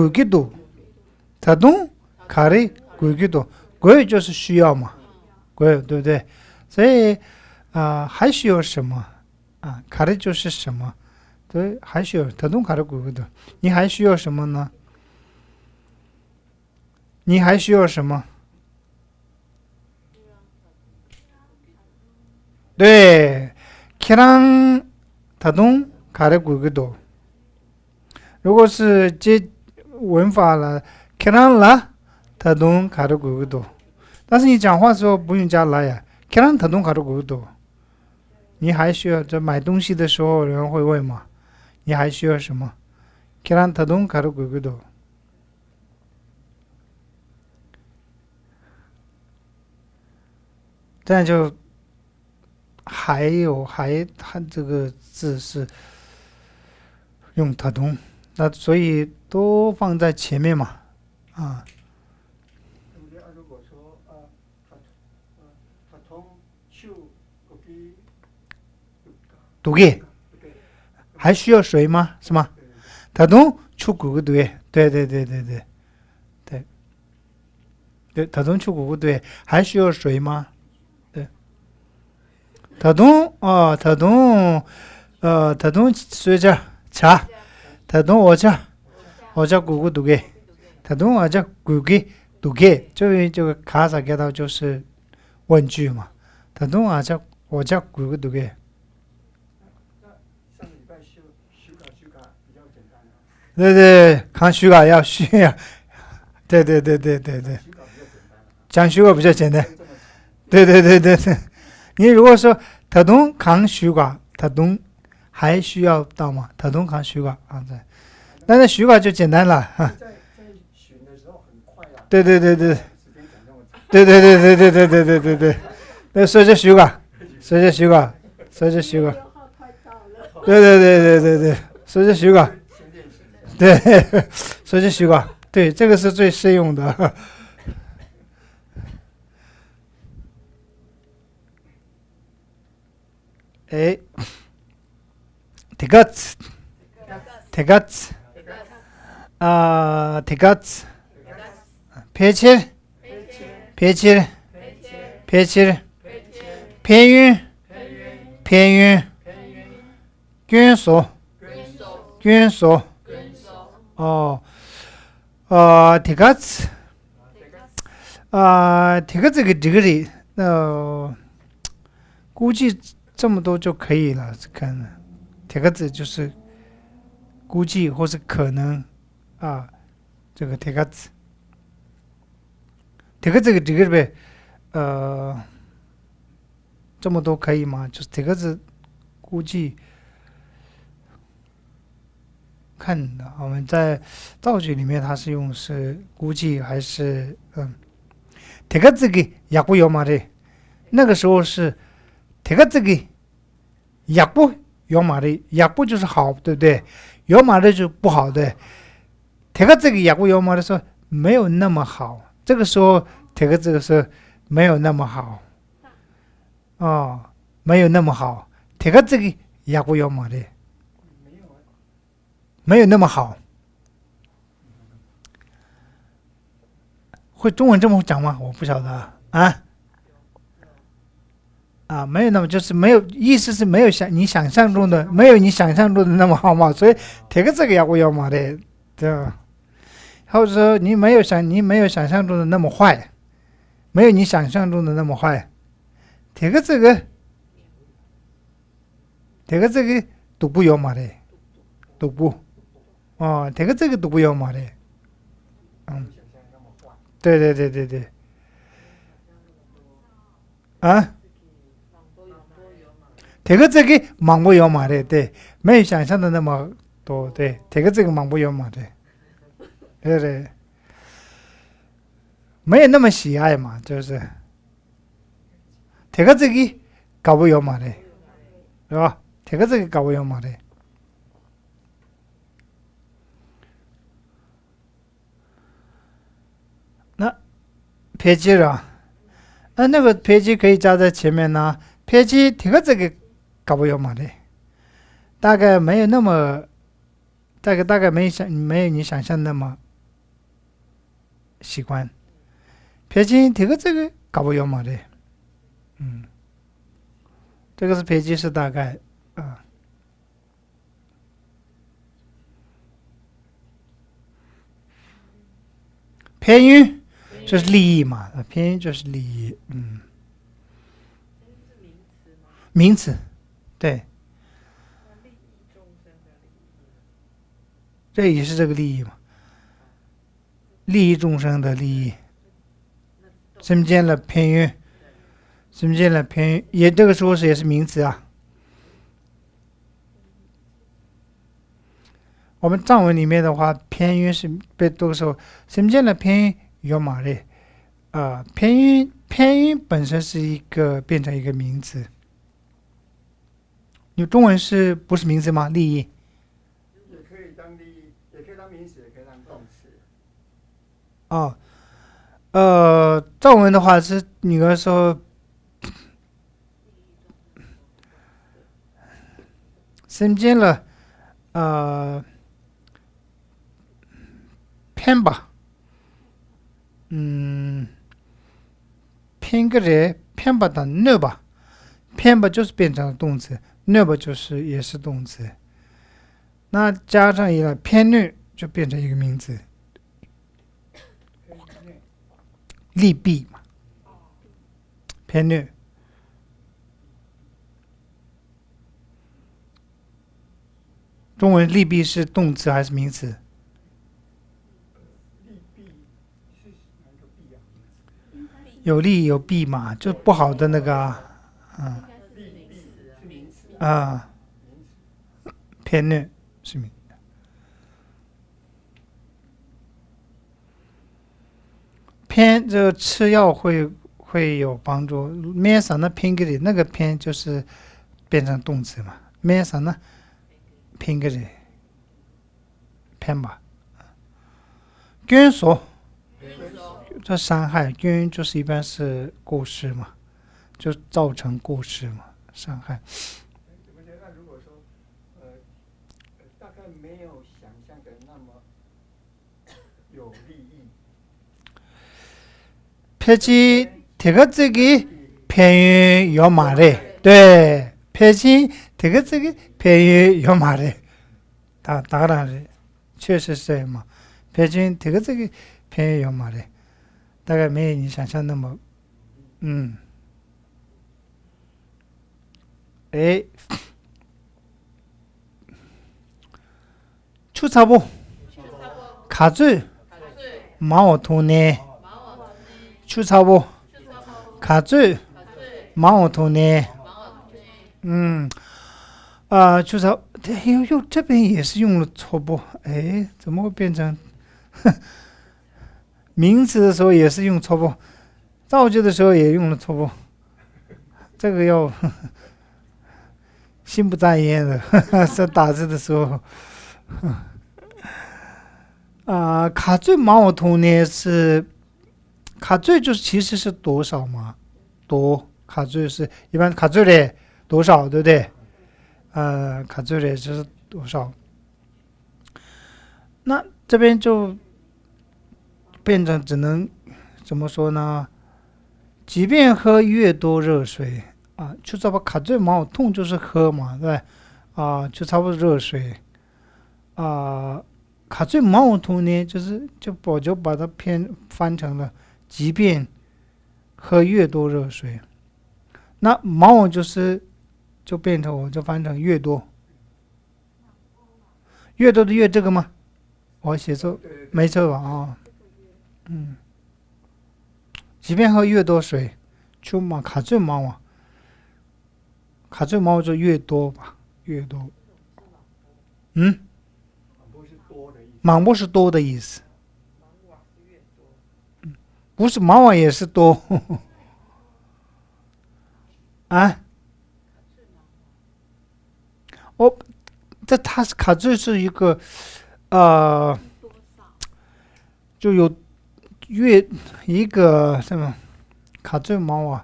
个多，台东卡里几个多，贵就是需要嘛，贵对不对？所以。还需要什么？卡里就是什么？对，还需要台东卡里几个多？你还需要什么呢？你还需要什么？对，계란台东卡里几个多？如果是接文法了，계란了他东卡的古多，但是你讲话的时候不用加来呀，看上他东卡的古多。你还需要在买东西的时候，人会问吗？你还需要什么？看上他东卡的古多。这样就还这个字是用他东，那所以都放在前面嘛，啊。如果说他通秋读给还需要水吗？是吗？他通出古对，他通出古对，还需要水吗？他东随着茶，他东我家姑姑读给，他东我家姑姑读给，这个卡萨给到就是问句嘛，他东我家姑姑读给。对，看虚感要虚呀，对，讲虚感比较简单，对。你如果说他东扛虚卦，他东还需要到吗？他东扛虚卦啊，对，那虚卦就简单了哈。对，那说这虚卦，对，说这虚卦，对，说这虚卦，对，说这虚卦，对，这个是最适用的。哎，这个字，撇起，偏韵，卷缩，哦，这个字，这个里，估计这么多就可以了，看，这个字就是估计或是可能啊，这个这个字，这个呗，这么多可以吗？就是这个字估计看的，我们在造句里面它是用是估计还是这个字给也不有嘛的，那个时候是。这个字给也不有马的，也不就是好，对不对？有马的就不好的。这个字给也不有马的时候没有那么好，这个时候这个字是没有那么好，没有那么好。这个字给也不有马的，没有那么好。会中文这么讲吗？我不晓得啊，没有那么就是没有，意思是没有你想象中的那么好嘛，所以这个也不要嘛的，对吧？或者说你没有想象中的那么坏，没有你想象中的那么坏，这个都不要嘛的，都不，这个都不要嘛的，对，这个忙不有嘛的，对，没有想象的那么多，对，这个忙不有嘛的，对，没有那么喜爱嘛，就是这个搞不有嘛的，是吧？这个搞不有嘛的。那撇记了，那个撇记可以加在前面呢，撇记这个搞不有嘛的，大概没有那么，大概没有你想象那么习惯。撇记这个搞不有嘛的，这个是撇记是大概偏韵就是利益嘛，偏韵就是利益，名词，对，这也是这个利益嘛，利益众生的利益身兼了偏韵，身兼了偏韵，也这个时候也是名词啊。我们藏文里面的话，偏韵是被这个时候身兼了偏韵有马嘞，偏韵本身是变成一个名词。你中文是不是名词吗？利益。也可以当利益，也可以当名词，也可以当动词。藏文的话是你刚才说身兼了偏吧，偏个人偏吧的那吧，偏吧就是变成了动词，那吧就是也是动词，那加上一个偏律就变成一个名词，利弊嘛，偏律。中文利弊是动词还是名词？有利有弊嘛，就不好的那个偏律是名词。偏这个吃药会有帮助，面上的偏给你那个偏就是变成动词嘛，面上的偏给你偏吧。捐索这伤害，捐就是一般是过失嘛，就造成过失嘛，伤害。那如果说大概没有想象的那么有利益。패치 대가적이 편유 요 말에 네 패치 대가적이 편유 요 말에 다 나가라래 确实是嘛 패치 대가적이 편유 요 말에 大概没有你想象那么추사보 가즈 마오토네 추사보 가즈 마오토네 추사这边也是用了错不怎么会变成名词的时候也是用错不造句的时候也用了错不这个要心不在焉的在打字的时候卡最毛头呢是卡最就是其实是多少嘛多卡最是一般卡最的多少对不对卡最的是多少那这边就变成只能怎么说呢即便喝越多热水就差不多卡最毛痛就是喝嘛对就差不多热水卡最毛痛呢我就把它翻成了即便喝越多热水那毛就变成我就翻成越多越多的越这个吗我写错没错吧即便喝越多水就嘛卡最毛就越多吧越多忙不是多的意思不是忙也是多这它是卡最是一个就有越一个什么卡最毛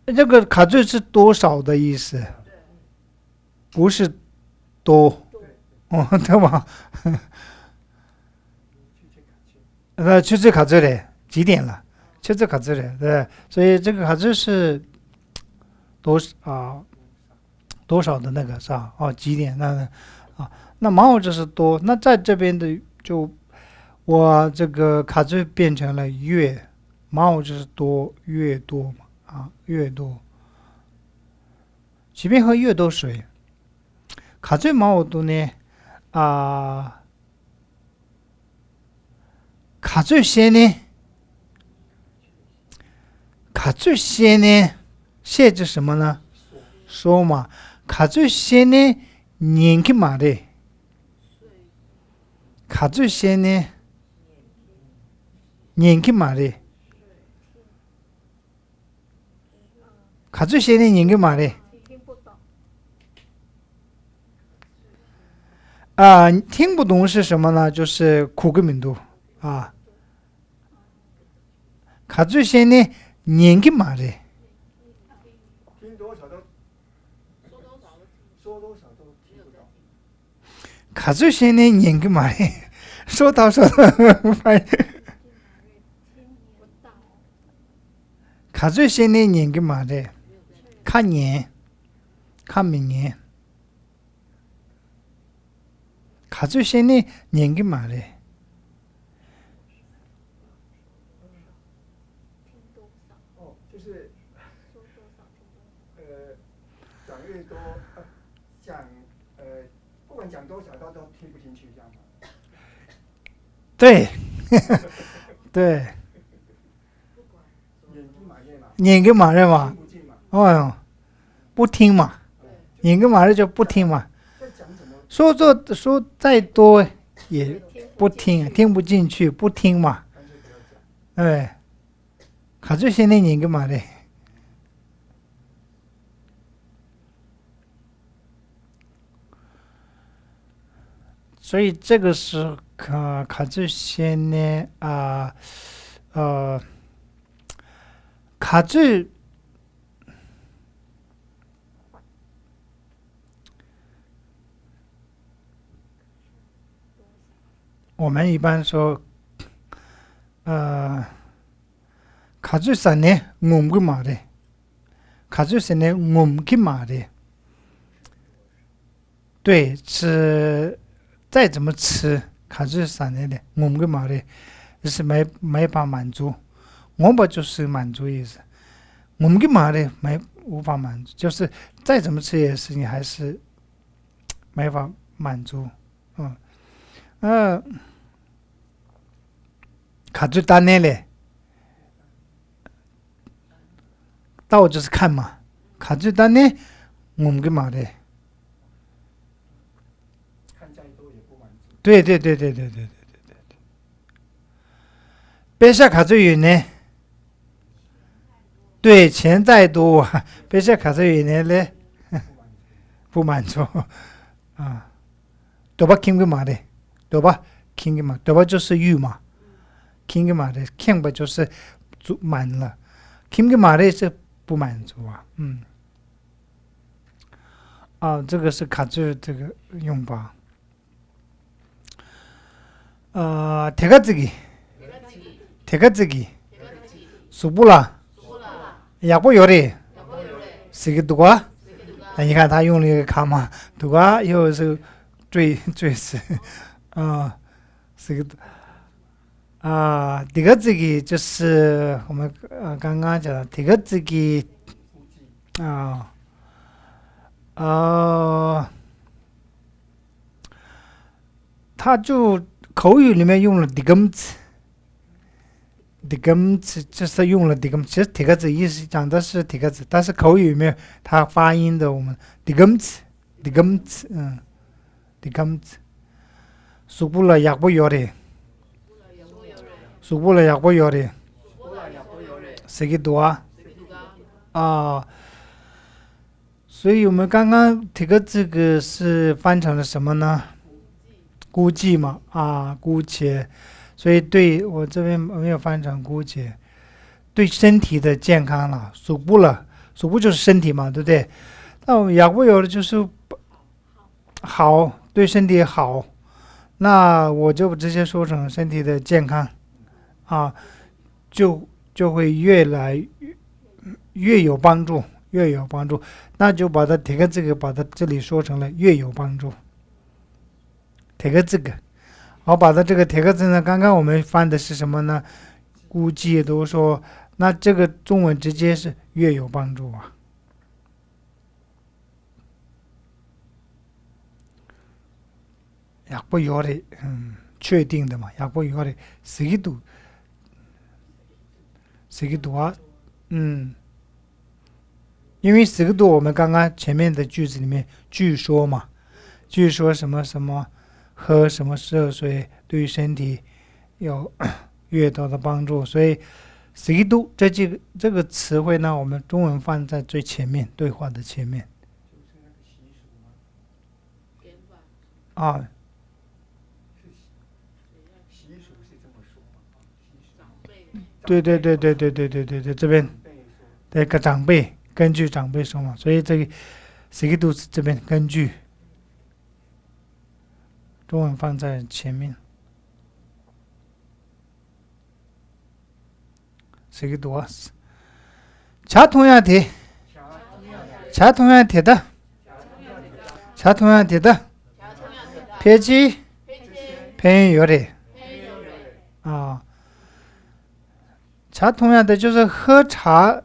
这个卡最是多少的意思不是多对吧确实卡最的几点了确实卡最的对所以这个卡最是多少的那个是吧几点那毛就是多那在这边的就我这个卡最变成了越毛就是多越多嘛越多即便喝越多水卡最毛多呢卡最先呢？卡最先呢？写着什么呢？说嘛，卡最先呢？年纪嘛的，卡最先呢？年纪嘛的，卡最先呢？年纪嘛的。听不懂。听不懂是什么呢？就是苦个民族啊。卡最先呢？年纪嘛的。听多少都说多少都听不懂。卡最先呢？年纪嘛的，说到卡最先呢？年纪嘛的，看年，看明年。卡最先呢？年纪嘛的。就是讲越多，不管讲多少，他都听不进去，这样吗？对，对。年纪嘛的嘛，哦，不听嘛，年纪嘛的就不听嘛。说再多也不听，听不进去，不听嘛。哎，卡最先的年纪嘛的。所以这个是卡最先呢卡最我们一般说卡最三呢我个嘛的，卡最三呢我个嘛的。对，吃再怎么吃，卡最三呢的我个嘛的，就是没法满足。我不就是满足意思，我们干嘛的无法满足，就是再怎么吃也是你还是没法满足，卡最单呢嘞，道就是看嘛，卡最单呢，我们干嘛的？看再多也不满足。对，别下卡最远呢。对，钱再多，别说卡最远嘞，不满足啊。多把听个嘛的，多把听个嘛，多把就是欲嘛，听个嘛的，听不就是足满了，听个嘛的是不满足啊。这个是卡最这个用法。铁个自己，数不了。也不有的，是个多啊！你看他用了一个卡嘛，多啊，又是最是是个这个自己就是我们刚刚讲的这个自己他就口语里面用了这个字。这个字就是用了这个，其实这个字意思讲的是这个字，但是口语里面它发音的我们这个字，这个字，说不了也不要的，说不了也不要的，是个多啊。所以我们刚刚这个这个是翻成了什么呢？估计嘛姑且。所以对我这边没有翻成估计，对身体的健康了，数不就是身体嘛，对不对？那我们也不有的就是好，对身体好，那我就直接说成身体的健康就会越来越有帮助，那就把它这个把它这里说成了越有帮助，这个。好，把它这个铁个字呢，刚刚我们翻的是什么呢？估计都说，那这个中文直接是越有帮助啊。也不要的，确定的嘛，약보 요래 쓰기도啊，因为쓰기도我们刚刚前面的句子里面据说嘛，据说什么什么喝什么热水对身体有越多的帮助，所以쓰기도这个词汇呢，我们中文放在最前面，对话的前面。啊，对，这边对个长辈根据长辈说嘛，所以这个쓰기도这边根据中文放在前面。쓰기도啊，자同样题，자同样题的，자同样题的，페이지偏有的啊。茶同样的就是喝茶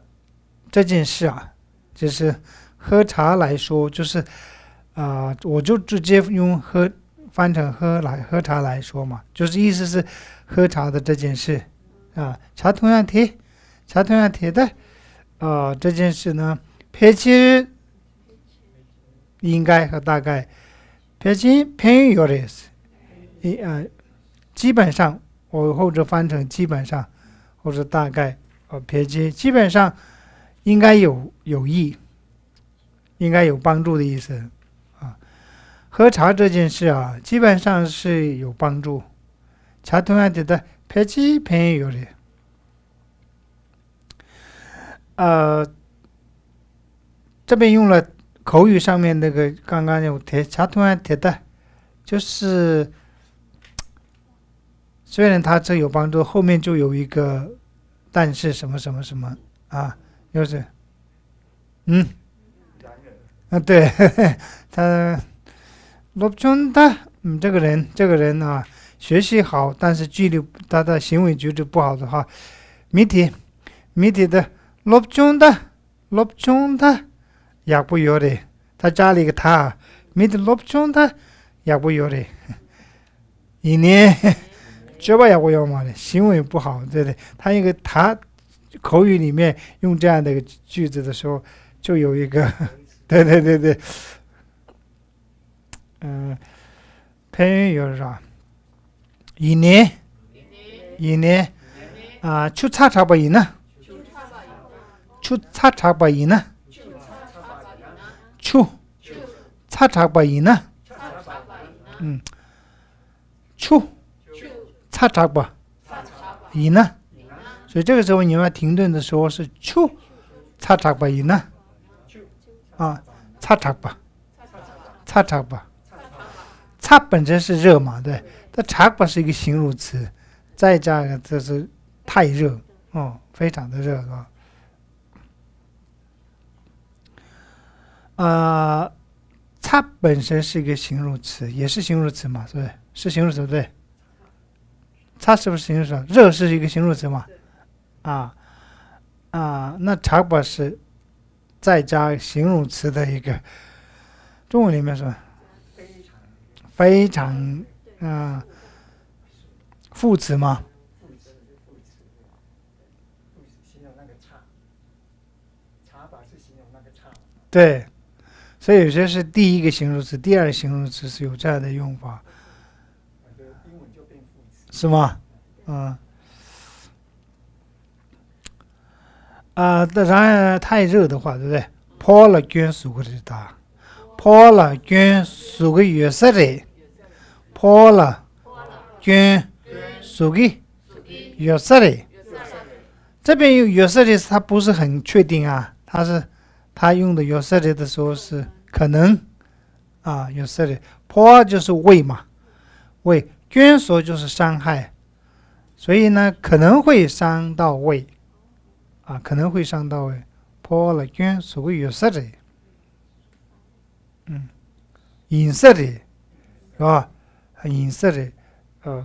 这件事啊，就是喝茶来说，就是我就直接用翻成喝茶来说嘛，就是意思是喝茶的这件事啊。茶同样题的这件事呢，偏其应该和大概，偏其偏有的基本上我或者翻成基本上。或者大概撇清，基本上应该有益，应该有帮助的意思啊。喝茶这件事啊，基本上是有帮助。茶同样的撇清偏有的，这边用了口语上面那个刚刚有提茶同样的，就是虽然它这有帮助，后面就有一个但是什么什么什么啊，就是对，他롭촌 다，这个人啊，学习好，但是他的行为举止不好的话，밑에的롭촌 다， 약보 요래， 他加了一个他，밑에 롭촌 다， 약보 요래， 이네这吧약보 요嘛，行为不好，对对，他一个他口语里面用这样的一个句子的时候，就有一个，对，偏有啥？이네 추차차바 이나 추차차바 이나 추차차바 이나 추차차바 이나， 所以这个时候你们要停顿的时候是추차차바 이나啊，차차바 차本身是热嘛，对，但茶吧是一个形容词，再加上这是太热非常的热茶本身是一个形容词，也是形容词嘛，对，是形容词对。茶是不是形容词？热是一个形容词嘛？那茶吧是再加形容词的一个，中文里面说非常副词吗？对，所以有些是第一个形容词，第二个形容词是有这样的用法，是吗？当然太热的话，对不对？泡了卷苏个的大，泡了卷苏个月色的，泡了卷苏个月色的。这边有月色的，它不是很确定啊，他用的月色的时候是可能月色的，泡就是胃嘛，胃卷苏就是伤害，所以呢可能会伤到胃。可能会伤到位，泡了卷所谓有色的，饮色的，是吧？饮色的，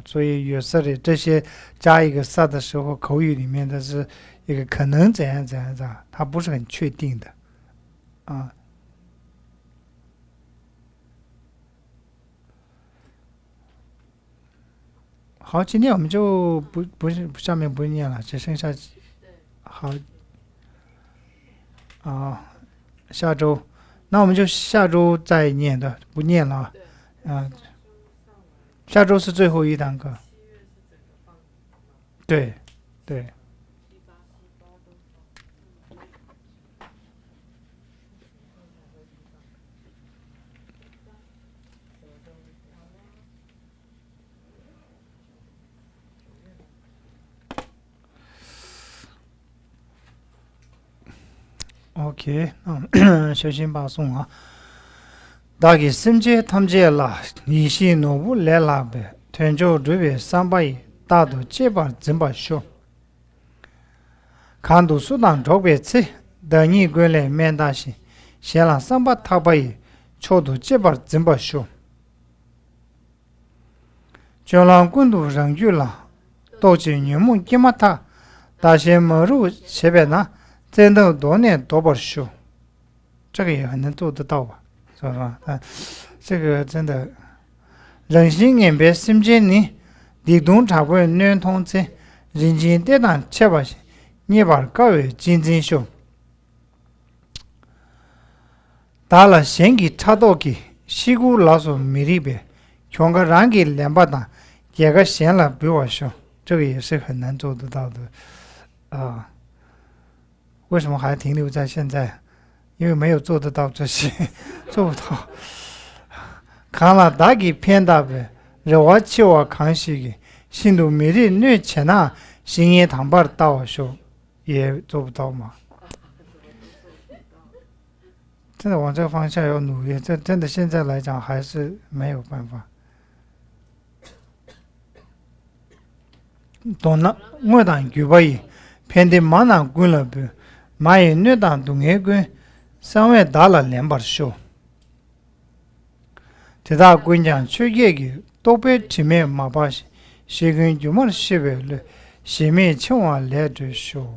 所以有色的这些加一个色的时候，口语里面的是一个可能怎样，它不是很确定的，好，今天我们就不是下面不念了，只剩下好啊，下周，那我们就下周再念的，不念了啊。啊，下周是最后一堂课。对，对。OK， 那我们小心把送啊。大概3节탐제了，你是诺布来了呗？天就这边300大都这把真把修。看到苏当这边去，等你过来面大些，先让300他把超到这把真把修。就让滚度上去了，到今年梦干嘛他？大些没入这边呢？真的多年多不修，这个也很能做得到吧，是吧？这个真的，人心眼别心间呢，地动差不多暖通在，人间跌宕切吧些，你把各位真正修，打了先给插到给，西谷老鼠米里边，全个让给200单，这个闲了不我修，这个也是很难做得到的，啊。为什么还停留在现在？因为没有做得到这些，做不到。看了大给偏大呗，热我气我看戏的，新都没的女钱呐，新业堂把大我说也做不到嘛。真的往这个方向要努力，这真的现在来讲还是没有办法。懂了，我当举报伊，偏的马上滚了呗。马也女当东野滚，3万打了2把手。这大滚将去野个，都被前面马把些，谁跟就没西北了，前面千万来着手。